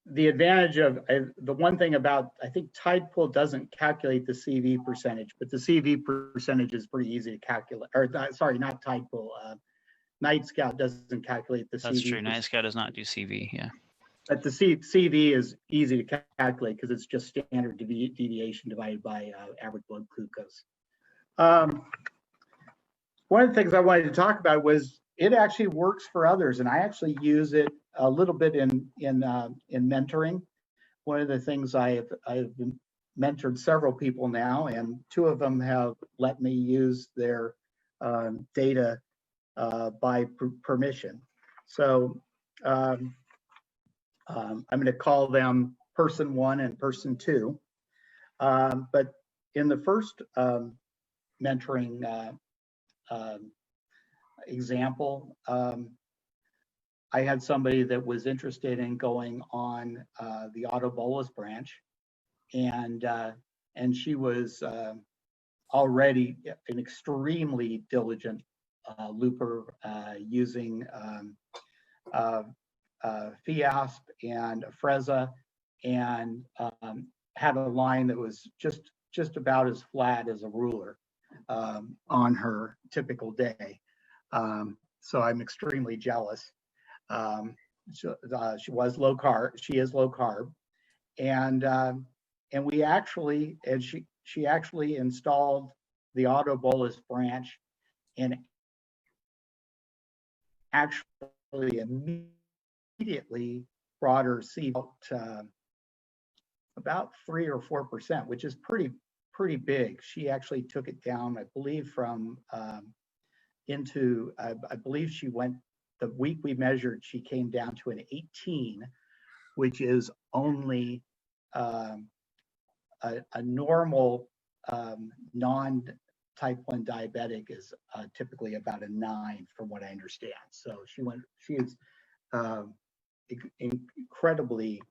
the advantage of the one thing about, I think Tidepool doesn't calculate the CV percentage, but the CV percentage is pretty easy to calculate. Or sorry, not Tidepool. Night Scout doesn't calculate the CV. That's true. Night Scout does not do CV. Yeah. But the CV is easy to calculate because it's just standard deviation divided by average blood glucose. One of the things I wanted to talk about was it actually works for others, and I actually use it a little bit in mentoring. One of the things I've mentored several people now, and 2 of them have let me use their data by permission. So I'm going to call them person 1 and person 2. But in the first mentoring example, I had somebody that was interested in going on the autobolus branch, and she was already an extremely diligent looper using FIASP and Afrezza, and had a line that was just about as flat as a ruler on her typical day. So I'm extremely jealous. She was low carb. She is low carb, and we actually, and she actually installed the autobolus branch, and actually immediately brought her CV out about 3 or 4%, which is pretty big. She actually took it down, I believe, from I believe she went, the week we measured, she came down to an 18, which is only a normal non-type 1 diabetic is typically about a 9 from what I understand. So she is incredibly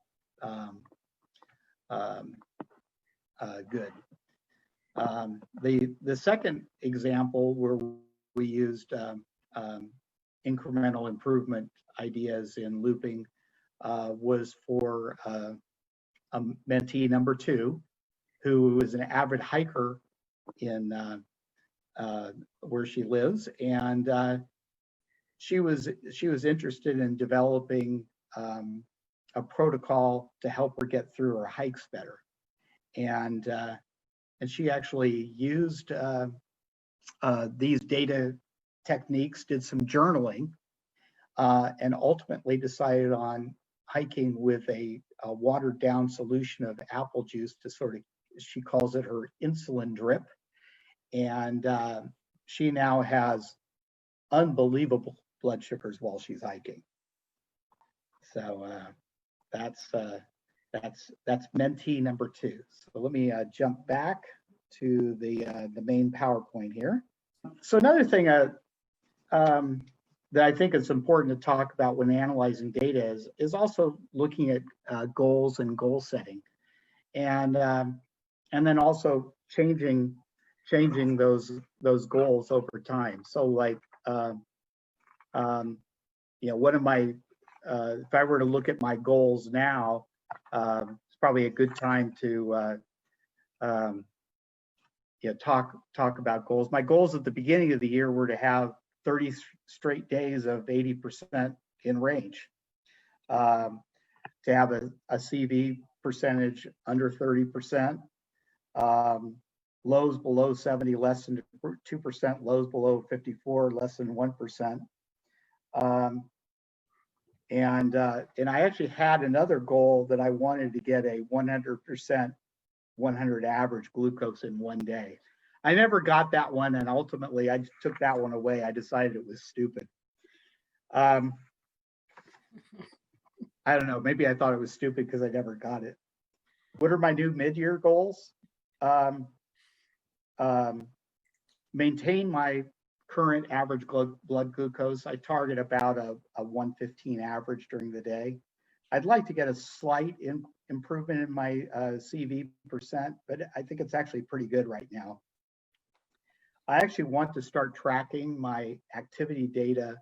good. The second example where we used incremental improvement ideas in looping was for a mentee number 2, who is an avid hiker in where she lives, and she was interested in developing a protocol to help her get through her hikes better, and she actually used these data techniques, did some journaling, and ultimately decided on hiking with a watered down solution of apple juice to sort of, she calls it her insulin drip. And she now has unbelievable blood sugars while she's hiking. So that's mentee number 2. So let me jump back to the main PowerPoint here. So another thing that I think it's important to talk about when analyzing data is also looking at goals and goal setting, and then also changing those goals over time. So like one of my if I were to look at my goals now, it's probably a good time to talk about goals. My goals at the beginning of the year were to have 30 straight days of 80% in range, to have a CV percentage under 30%, lows below 70 less than 2%, lows below 54 less than 1%. And I actually had another goal that I wanted to get a 100% 100 average glucose in one day. I never got that one, and ultimately I took that one away. I decided it was stupid. I don't know, maybe I thought it was stupid because I never got it. What are my new mid-year goals? Maintain my current average blood glucose. I target about a 115 average during the day. I'd like to get a slight improvement in my CV percent, but I think it's actually pretty good right now. I actually want to start tracking my activity data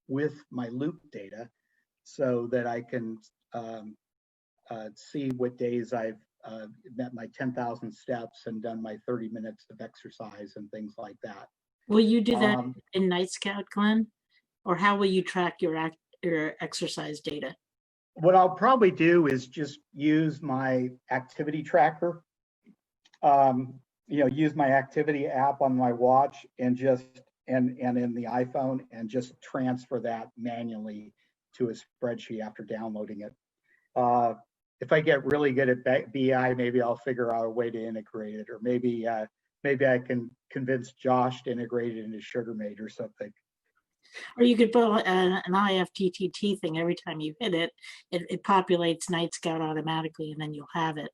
with my loop data so that I can see what days I've met my 10,000 steps and done my 30 minutes of exercise and things like that. Will you do that in Night Scout, Glenn? Or how will you track your exercise data? What I'll probably do is just use my activity tracker, use my activity app on my watch and in the iPhone and just transfer that manually to a spreadsheet after downloading it. If I get really good at BI, maybe I'll figure out a way to integrate it, or maybe I can convince Josh to integrate it into SugarMate or something. Or you could put an IFTTT thing every time you hit it, it populates Night Scout automatically, and then you'll have it.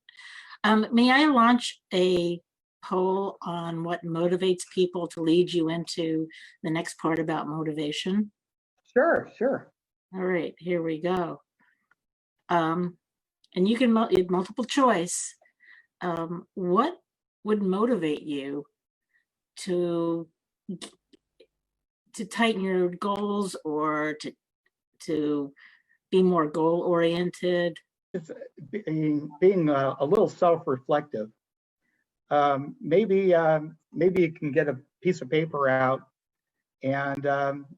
May I launch a poll on what motivates people to lead you into the next part about motivation? Sure. All right, here we go. And you can multiple choice. What would motivate you to tighten your goals or to be more goal oriented? It's being a little self-reflective. Maybe you can get a piece of paper out and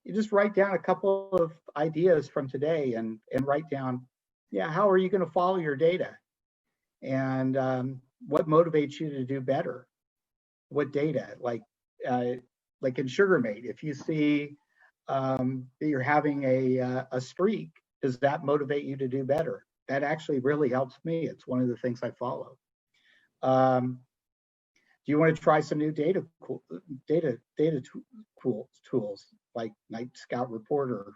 you just write down a couple of ideas from today and write down, how are you going to follow your data, and what motivates you to do better? What data, like in SugarMate, if you see that you're having a streak, does that motivate you to do better? That actually really helps me. It's one of the things I follow. Do you want to try some new data tools like Night Scout Reporter?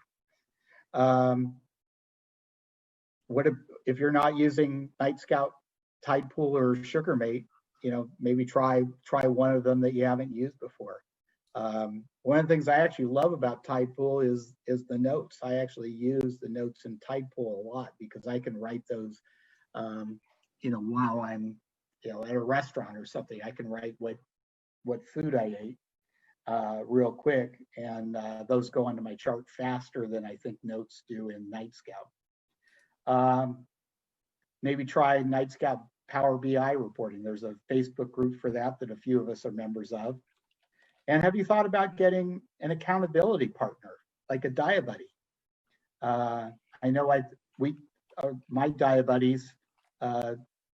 What if you're not using Night Scout, Tidepool, or SugarMate? Maybe try one of them that you haven't used before. One of the things I actually love about Tidepool is the notes. I actually use the notes in Tidepool a lot because I can write those, while I'm, at a restaurant or something. I can write what food I ate real quick, and those go onto my chart faster than I think notes do in Night Scout. Maybe try Night Scout Power BI reporting. There's a Facebook group for that a few of us are members of. And have you thought about getting an accountability partner, like a DiaBuddy? I know my DiaBuddies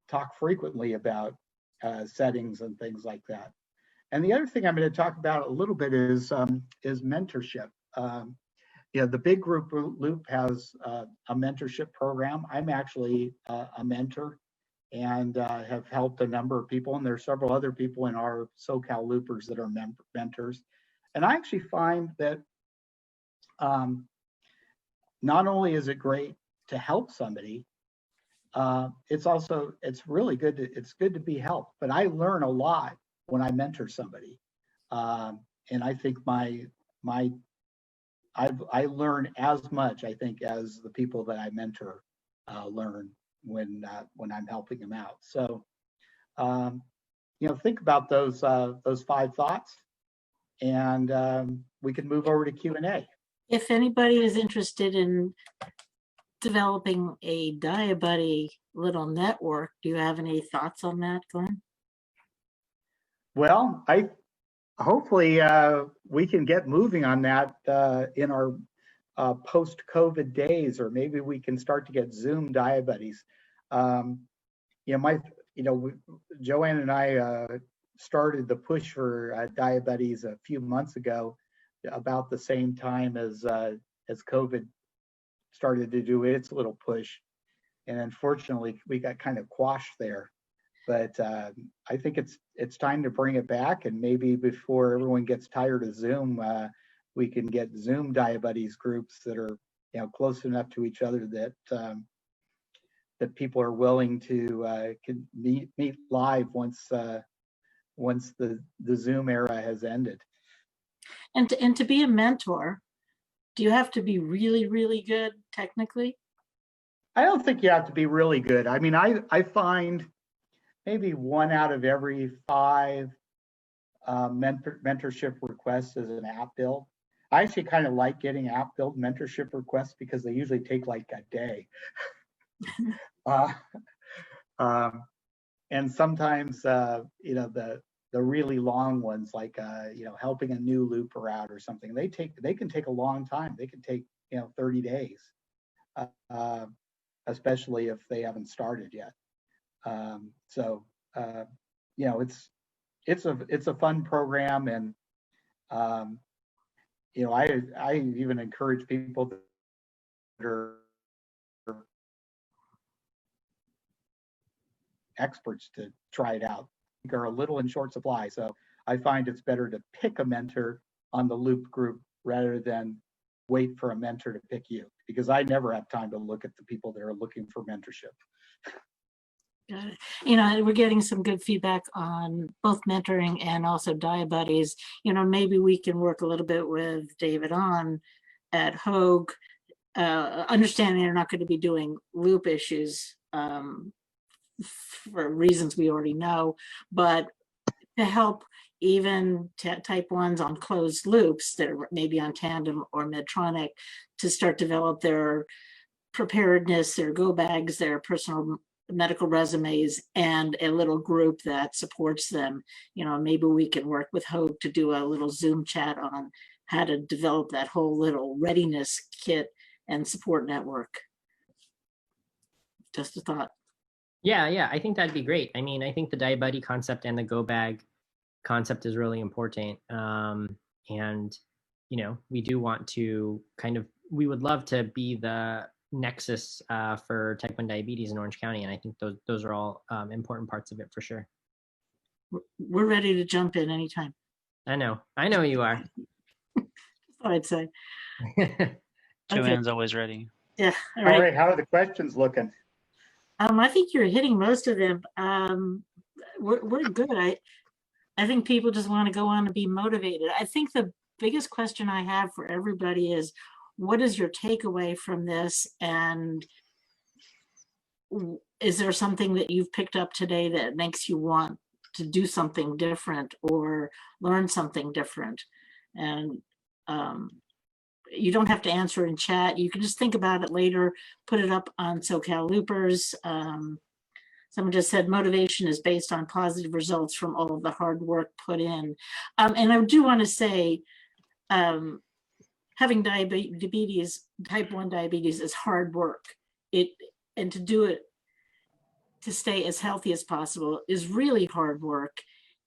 talk frequently about settings and things like that. And the other thing I'm going to talk about a little bit is mentorship. The big group loop has a mentorship program. I'm actually a mentor and have helped a number of people, and there are several other people in our SoCal loopers that are mentors. And I actually find that not only is it great to help somebody, it's really good to be helped. But I learn a lot when I mentor somebody, and I think I learn as much, I think, as the people that I mentor learn when I'm helping them out. So, think about those 5 thoughts, and we can move over to Q&A. If anybody is interested in developing a DiaBuddy little network, do you have any thoughts on that, Glenn? Well, hopefully we can get moving on that in our post-COVID days, or maybe we can start to get Zoom DiaBuddies. Joanne and I started the push for DiaBuddies a few months ago, about the same time as COVID started to do its little push, and unfortunately we got kind of quashed there. But I think it's time to bring it back, and maybe before everyone gets tired of Zoom, we can get Zoom DiaBuddies groups that are close enough to each other that people are willing to can meet live once the Zoom era has ended. And to be a mentor, do you have to be really, really good technically? I don't think you have to be really good. I mean, I find maybe 1 out of every 5 mentorship requests as an app build. I actually kind of like getting app build mentorship requests because they usually take like a day. And sometimes, the really long ones, like, helping a new looper out or something, they can take a long time. They can take, 30 days, especially if they haven't started yet. It's a fun program, and I even encourage people that are experts to try it out. Are a little in short supply, so I find it's better to pick a mentor on the loop group rather than wait for a mentor to pick you, because I never have time to look at the people that are looking for mentorship. Got it. We're getting some good feedback on both mentoring and also diabuddies. Maybe we can work a little bit with David Ahn at Hoag, understanding they're not going to be doing loop issues for reasons we already know, but to help even type 1s on closed loops that are maybe on Tandem or Medtronic to start develop their preparedness, their go bags, their personal medical resumes, and a little group that supports them. Maybe we can work with Hoag to do a little Zoom chat on how to develop that whole little readiness kit and support network. Just a thought. Yeah, I think that'd be great. I mean, I think the diabuddy concept and the go bag concept is really important. And, we do want to we would love to be the nexus for type 1 diabetes in Orange County. And I think those are all important parts of it for sure. We're ready to jump in anytime. I know you are. That's what I'd say. Joanne's always ready. Yeah. All right. How are the questions looking? I think you're hitting most of them. We're good. I think people just want to go on and be motivated. I think the biggest question I have for everybody is, what is your takeaway from this? And is there something that you've picked up today that makes you want to do something different or learn something different? And you don't have to answer in chat. You can just think about it later, put it up on SoCal Loopers. Someone just said motivation is based on positive results from all of the hard work put in. And I do want to say, having diabetes, type 1 diabetes, is hard work. And to do it, to stay as healthy as possible, is really hard work.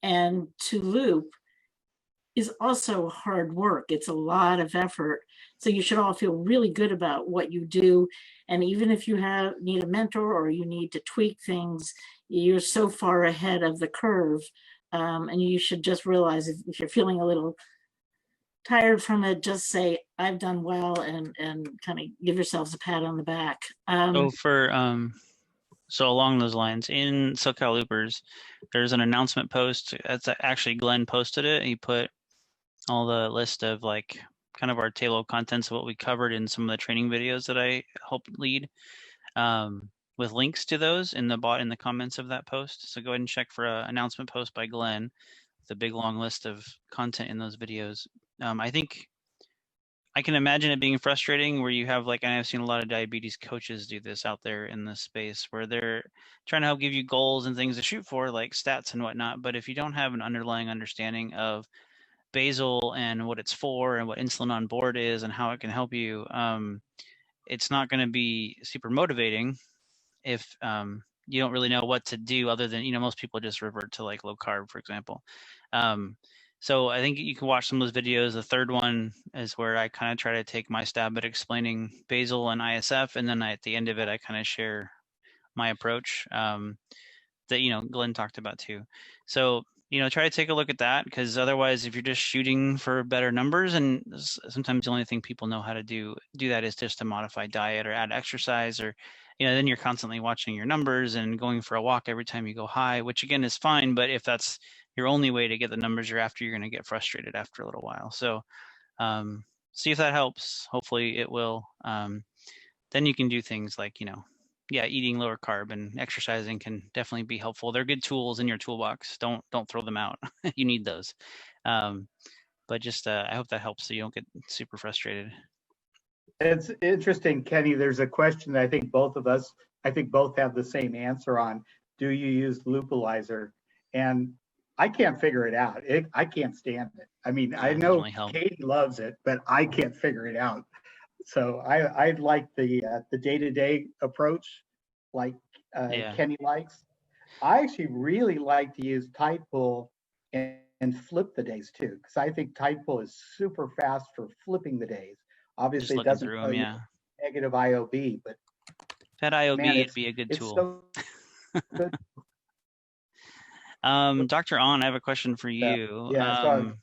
And to loop is also hard work. It's a lot of effort. So you should all feel really good about what you do. And even if you need a mentor or you need to tweak things, you're so far ahead of the curve. And you should just realize if you're feeling a little tired from it, just say, I've done well, and kind of give yourselves a pat on the back. So along those lines, in SoCal Loopers, there's an announcement post. That's actually Glenn posted it. He put all the list of kind of our table of contents of what we covered in some of the training videos that I helped lead, with links to those in the comments of that post. So go ahead and check for an announcement post by Glenn with a big long list of content in those videos. I think I can imagine it being frustrating where you have, and I've seen a lot of diabetes coaches do this out there in this space, where they're trying to help give you goals and things to shoot for, like stats and whatnot. But if you don't have an underlying understanding of basal and what it's for and what insulin on board is and how it can help you, it's not going to be super motivating if you don't really know what to do, other than, most people just revert to low carb, for example. So I think you can watch some of those videos. The third one is where I kind of try to take my stab at explaining basal and ISF, and then at the end of it, I kind of share my approach that Glenn talked about too. So try to take a look at that, because otherwise, if you're just shooting for better numbers, and sometimes the only thing people know how to do that is just to modify diet or add exercise, or then you're constantly watching your numbers and going for a walk every time you go high, which again is fine. But if that's your only way to get the numbers you're after, you're going to get frustrated after a little while. So see if that helps. Hopefully it will. Then you can do things like, yeah, eating lower carb and exercising can definitely be helpful. They're good tools in your toolbox. Don't throw them out. You need those. But just I hope that helps so you don't get super frustrated. It's interesting, Kenny. There's a question that I think both have the same answer on. Do you use Lupilizer? And I can't figure it out. I can't stand it. I mean, Yeah, I it doesn't know really help. Katie loves it, but I can't figure it out. So I like the day-to-day approach, like Yeah. Kenny likes. I actually really like to use Tidepool and flip the days too, because I think Tidepool is super fast for flipping the days. Just Obviously, it looking doesn't through tell them, you yeah. negative IOB, but That IOB man, would be a good it's tool. so good. Dr. Ahn, I have a question for you. Yeah, so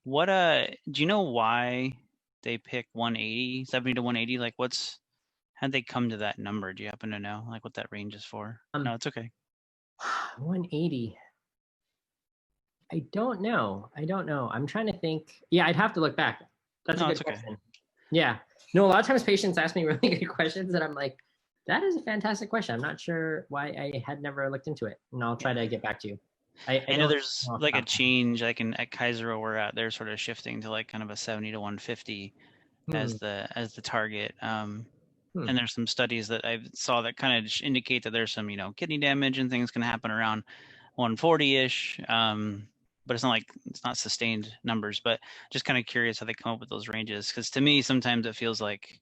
What do you know why they pick 180, 70 to 180? Like how'd they come to that number? Do you happen to know like what that range is for? No, it's okay. 180. I don't know. I'm trying to think. Yeah, I'd have to look back. That's a No, good it's okay. question. Yeah. No, a lot of times patients ask me really good questions and I'm like, that is a fantastic question. I'm not sure why I had never looked into it. And I'll try to get back to you. I know don't there's know off like the a top. change like at Kaiser where we're at, they're sort of shifting to like kind of a 70 to 150 as the target. And there's some studies that I saw that kind of indicate that there's some, kidney damage and things can happen around 140-ish. But it's not sustained numbers, but just kind of curious how they come up with those ranges. Because to me, sometimes it feels like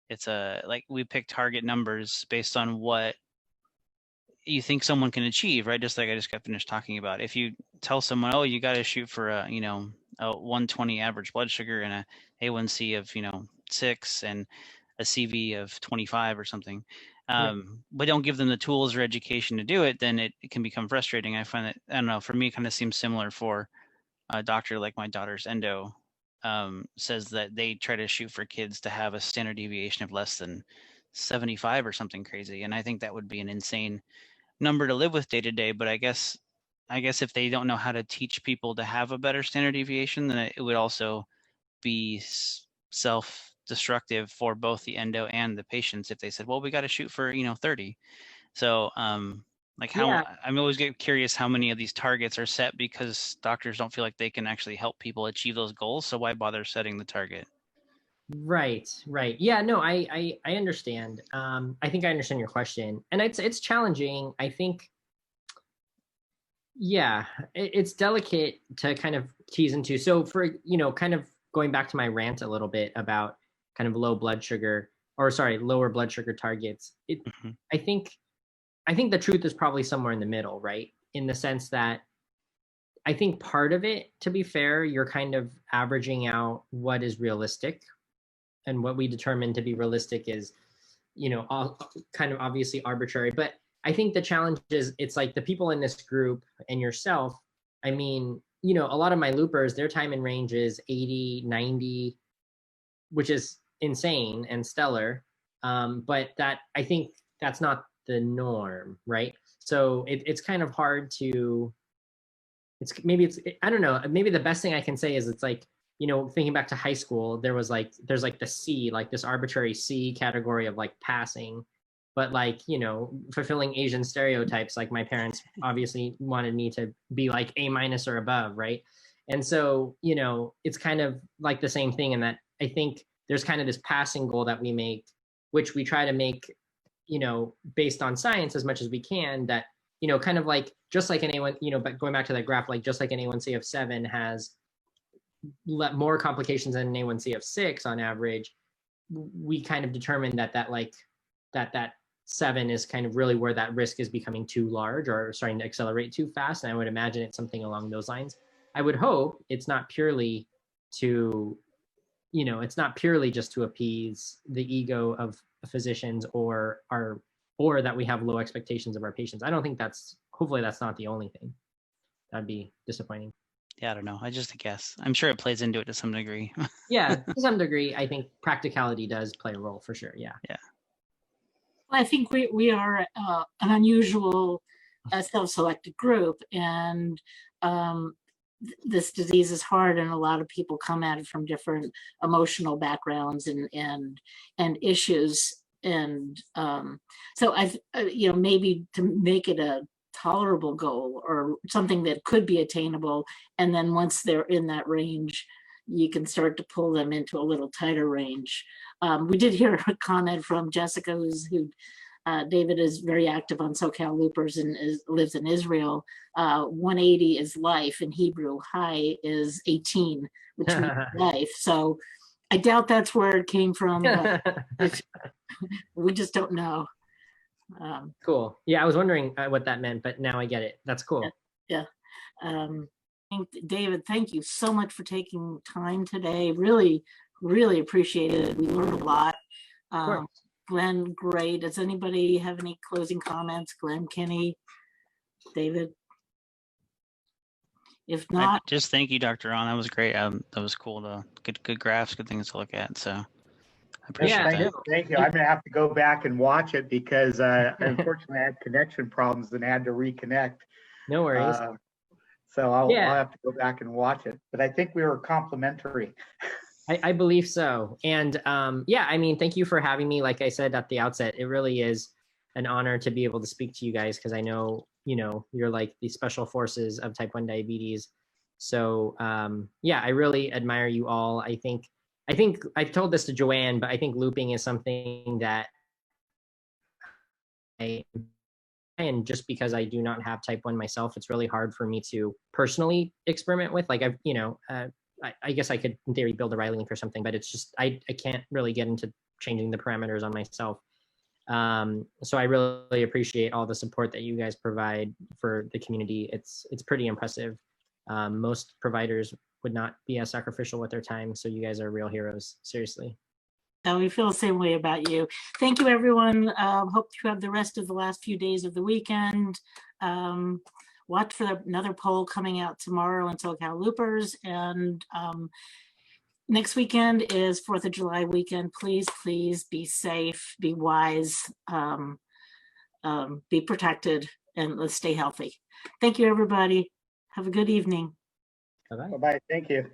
it's like we pick target numbers based on what you think someone can achieve, right? Just like I just got finished talking about. If you tell someone, oh, you got to shoot for a 120 average blood sugar and a A1c of 6 and a CV of 25 or something, but don't give them the tools or education to do it, then it can become frustrating. I find that, I don't know, for me, it kind of seems similar for a doctor like my daughter's endo says that they try to shoot for kids to have a standard deviation of less than 75 or something crazy. And I think that would be an insane number to live with day to day. But I guess if they don't know how to teach people to have a better standard deviation, then it would also be self-destructive for both the endo and the patients if they said, well, we got to shoot for 30. So like how Yeah. I'm always get curious how many of these targets are set because doctors don't feel like they can actually help people achieve those goals, so why bother setting the target? Right. Yeah, no, I understand. I think I understand your question. And it's challenging. I think, yeah, it's delicate to kind of tease into. So for, kind of going back to my rant a little bit about kind of lower blood sugar targets, Mhm. I think the truth is probably somewhere in the middle, right? In the sense that I think part of it, to be fair, you're kind of averaging out what is realistic, and what we determine to be realistic is, all kind of obviously arbitrary. But I think the challenge is it's like the people in this group and yourself. I mean, a lot of my loopers, their time in range is 80, 90, which is insane and stellar. But that, I think that's not the norm, right? So it's kind of hard to, I don't know, maybe the best thing I can say is it's like, thinking back to high school, there's like the C, like this arbitrary C category of like passing, but like, fulfilling Asian stereotypes. Like my parents obviously wanted me to be like A- or above, right? And so, it's kind of like the same thing in that I think there's kind of this passing goal that we make, which we try to make, based on science as much as we can, that, kind of like, just like an A1, but going back to that graph, like just like an A1c of 7 has more complications than an A1c of 6 on average, we kind of determined that 7 is kind of really where that risk is becoming too large or starting to accelerate too fast. And I would imagine it's something along those lines. I would hope it's not purely to, just to appease the ego of physicians or that we have low expectations of our patients. I don't think hopefully that's not the only thing. That'd be disappointing. Yeah, I don't know. I just guess. I'm sure it plays into it to some degree. Yeah, to some degree, I think practicality does play a role for sure. Yeah. Yeah. Well, I think we are an unusual self-selected group, and this disease is hard, and a lot of people come at it from different emotional backgrounds and issues. And so I've, maybe to make it a tolerable goal or something that could be attainable. And then once they're in that range, you can start to pull them into a little tighter range. We did hear a comment from Jessica, who David is very active on SoCal Loopers and lives in Israel. 180 is life in Hebrew. High is 18, which means life. So I doubt that's where it came from. But we just don't know. Cool. Yeah, I was wondering what that meant, but now I get it. That's cool. Yeah. David, thank you so much for taking time today. Really, really appreciate it. We learned a lot. Glenn, great. Does anybody have any closing comments? Glenn, Kenny, David? If not, just thank you, Dr. Ahn. That was great. That was cool. Good graphs, good things to look at. So I appreciate that. Thank you. I'm gonna have to go back and watch it because unfortunately I had connection problems and had to reconnect. No worries. So I'll have to go back and watch it. But I think we were complimentary. I believe so. And yeah, I mean, thank you for having me. Like I said at the outset, it really is an honor to be able to speak to you guys because I know, you're like the special forces of type 1 diabetes. So yeah, I really admire you all. I think I've told this to Joanne, but I think looping is something that and just because I do not have type 1 myself, it's really hard for me to personally experiment with. Like I guess I could, in theory, build a Riley link or something, but it's just, I can't really get into changing the parameters on myself. So I really appreciate all the support that you guys provide for the community. It's pretty impressive. Most providers would not be as sacrificial with their time. So you guys are real heroes, seriously. we feel the same way about you. Thank you, everyone. Hope you have the rest of the last few days of the weekend. Watch for another poll coming out tomorrow on SoCal Loopers. And next weekend is 4th of July weekend. Please be safe, be wise, be protected, and let's stay healthy. Thank you, everybody. Have a good evening. Bye-bye. Bye-bye. Thank you.